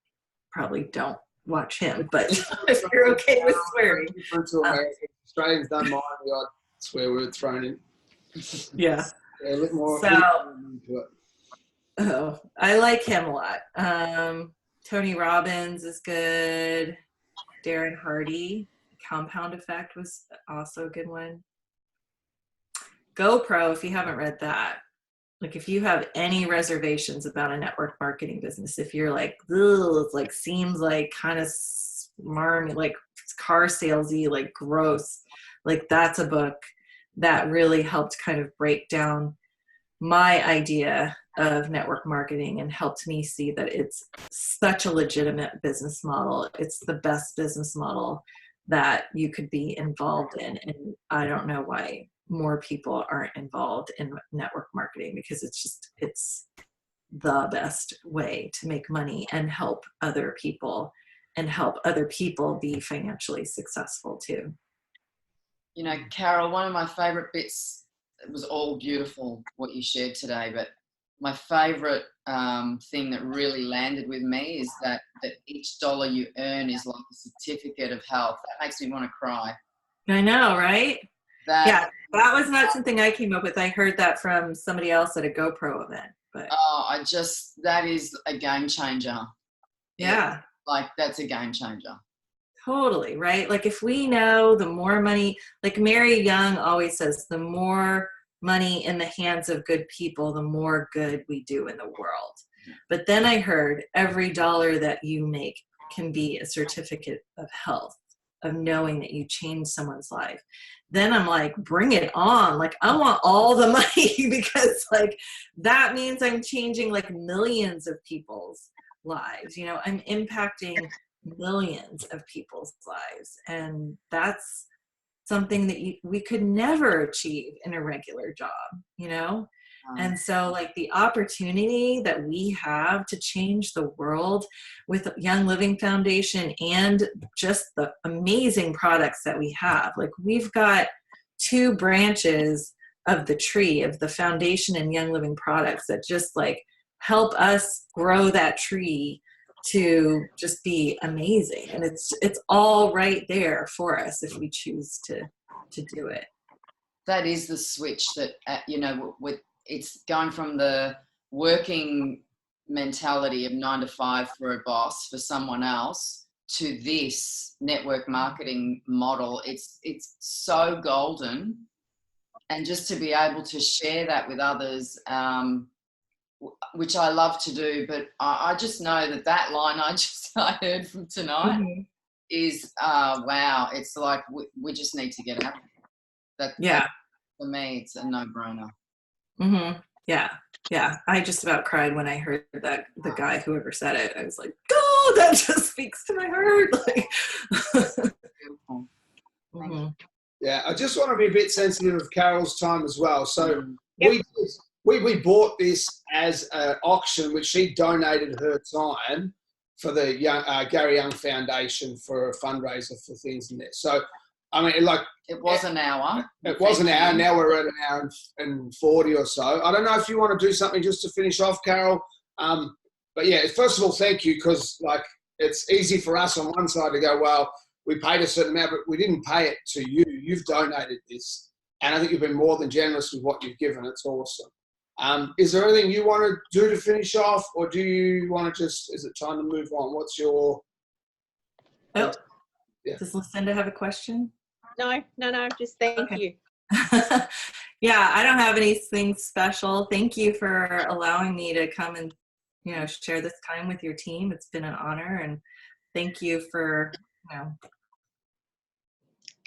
probably don't watch him, but if you're okay with swearing. Australians don't mind the odd swear word thrown in. Yeah. A little more. Oh, I like him a lot. Tony Robbins is good. Darren Hardy, Compound Effect was also a good one. GoPro, if you haven't read that, like, if you have any reservations about a network marketing business, if you're like, ugh, it's like, seems like kind of smarmy, like car salesy, like gross, like, that's a book that really helped kind of break down my idea of network marketing and helped me see that it's such a legitimate business model. It's the best business model that you could be involved in. And I don't know why more people aren't involved in network marketing, because it's the best way to make money and help other people be financially successing too. You know, Caroll, one of my favorite bits, it was all beautiful what you shared today, but my favorite thing that really landed with me is that each dollar you earn is like a certificate of health. That makes me want to cry. I know, right? Yeah, that was not something I came up with. I heard that from somebody else at a GoPro event. But that is a game changer. Yeah. Like, that's a game changer. Totally, right? Like, if we know the more money, like Mary Young always says, the more money in the hands of good people, the more good we do in the world. But then I heard every dollar that you make can be a certificate of health, of knowing that you changed someone's life. Then I'm like, bring it on. Like, I want all the money, because like, that means I'm changing like millions of people's lives. You know, I'm impacting millions of people's lives. And that's something that we could never achieve in a regular job, you know? And so like, the opportunity that we have to change the world with Young Living Foundation and just the amazing products that we have, like, we've got 2 branches of the tree of the foundation and Young Living products that just like help us grow that tree to just be amazing. And it's all right there for us if we choose to do it. That is the switch that, you know, it's going from the working mentality of 9 to 5 for a boss, for someone else, to this network marketing model. It's so golden. And just to be able to share that with others, which I love to do, but I just know that line I heard from tonight is, wow, it's like we just need to get out. Yeah. For me, it's a no-brainer. Mm-hmm. Yeah. Yeah. I just about cried when I heard that the guy, whoever said it, I was like, oh, that just speaks to my heart. Like, Beautiful. mm-hmm. Yeah, I just want to be a bit sensitive of Carol's time as well. So Yep. we bought this as an auction, which she donated her time for the Gary Young Foundation for a fundraiser for things in there. So, I mean, like, it was an hour. It was an hour. Now we're at an hour and 40 or so. I don't know if you want to do something just to finish off, Carol. But yeah, first of all, thank you, because like it's easy for us on one side to go, well, we paid a certain amount, but we didn't pay it to you. You've donated this, and I think you've been more than generous with what you've given. It's awesome. Is there anything you want to do to finish off, or do you want to just? Is it time to move on? What's your? Oh, yeah. Does Lucinda have a question? No, just thank you. Yeah, I don't have anything special. Thank you for allowing me to come and, share this time with your team. It's been an honor, and thank you for,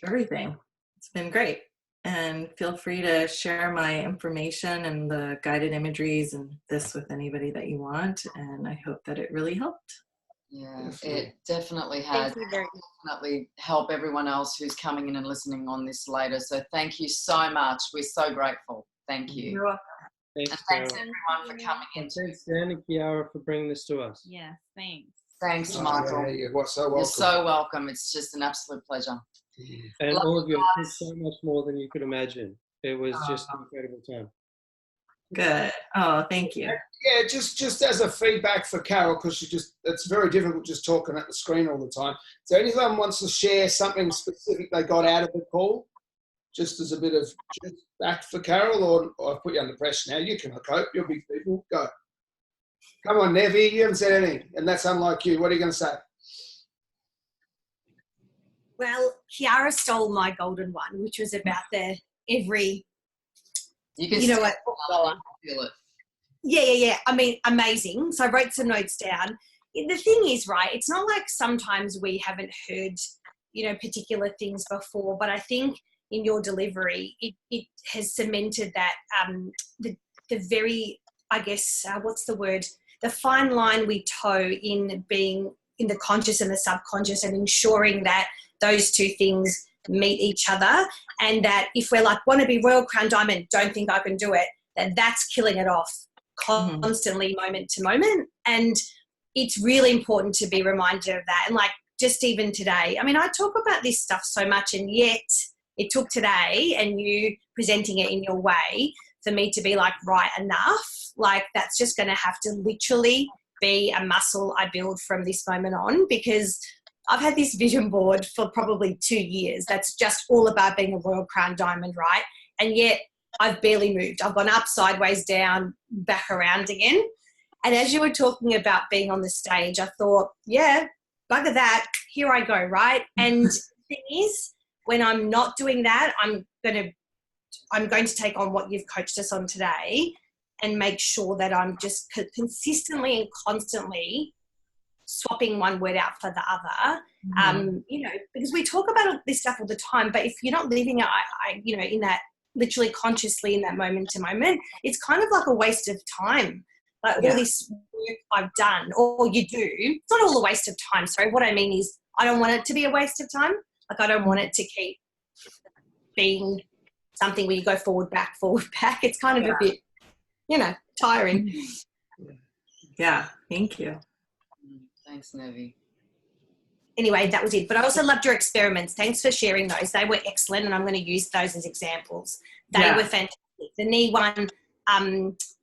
everything. It's been great. And feel free to share my information and the guided imageries and this with anybody that you want. And I hope that it really helped. Yeah, it definitely has. Definitely help everyone else who's coming in and listening on this later. So thank you so much. We're so grateful. Thank you. You're welcome. Thanks, and thanks everyone for coming in. Thanks, Dan and Kiara, for bringing this to us. Yeah, thanks. Thanks, Michael. Yeah, you're so welcome. You're so welcome. It's just an absolute pleasure. And Love all of you you did so much more than you could imagine. It was just an incredible time. Good. Oh, thank you. Yeah, just as a feedback for Carol, because it's very difficult just talking at the screen all the time. So anyone wants to share something specific they got out of the call, just as a bit of just back for Carol, or I've put you under pressure now. You can cope. You're big people. Go. Come on, Nevi. You haven't said anything, and that's unlike you. What are you going to say? Well, Kiara stole my golden one, which was about you know what? Feel it. Yeah. I mean, amazing. So I wrote some notes down. The thing is, right, it's not like sometimes we haven't heard, particular things before, but I think in your delivery, it has cemented that the very, I guess, what's the word? The fine line we toe in being in the conscious and the subconscious, and ensuring that those two things meet each other, and that if we're like, want to be Royal Crown Diamond, don't think I can do it, then that's killing it off constantly, moment to moment. And it's really important to be reminded of that. And like, just even today, I mean, I talk about this stuff so much, and yet it took today and you presenting it in your way for me to be like, right, enough. Like, that's just going to have to literally be a muscle I build from this moment on, because I've had this vision board for probably 2 years. That's just all about being a Royal Crown Diamond, right? And yet I've barely moved. I've gone up, sideways, down, back around again. And as you were talking about being on the stage, I thought, yeah, bugger that. Here I go, right? And the thing is, when I'm not doing that, I'm going to take on what you've coached us on today and make sure that I'm just consistently and constantly swapping one word out for the other, because we talk about this stuff all the time, but if you're not living it, in that literally consciously in that moment to moment, it's kind of like a waste of time. Like all this work I've done, or you do, it's not all a waste of time. Sorry, what I mean is I don't want it to be a waste of time. Like, I don't want it to keep being something where you go forward, back. It's kind of a bit, tiring. Yeah, thank you. Thanks, Nevi. Anyway, that was it. But I also loved your experiments. Thanks for sharing those. They were excellent, and I'm going to use those as examples. They were fantastic. The knee one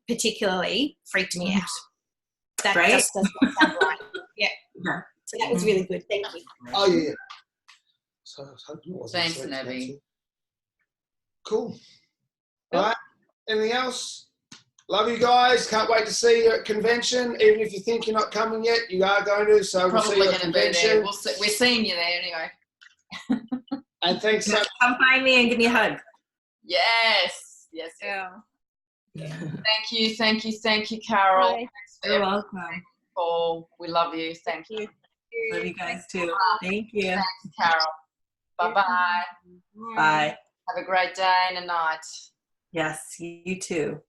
particularly freaked me out. That right? just does not sound right. Yeah. So that was really good. Thank you. Oh, yeah. So I was hoping it wasn't. Thanks, Nevi. Cool. All right. Anything else? Love you guys. Can't wait to see you at convention. Even if you think you're not coming yet, you are going to. So we'll see you at convention. We're seeing you there anyway. And thanks. Come find me and give me a hug. Yes. Yeah. Thank you, Carol. Bye. You're welcome. Paul, we love you. Thank you. Love you guys too. Thank you. Thanks, Carol. Bye-bye. Bye. Have a great day and a night. Yes, you too.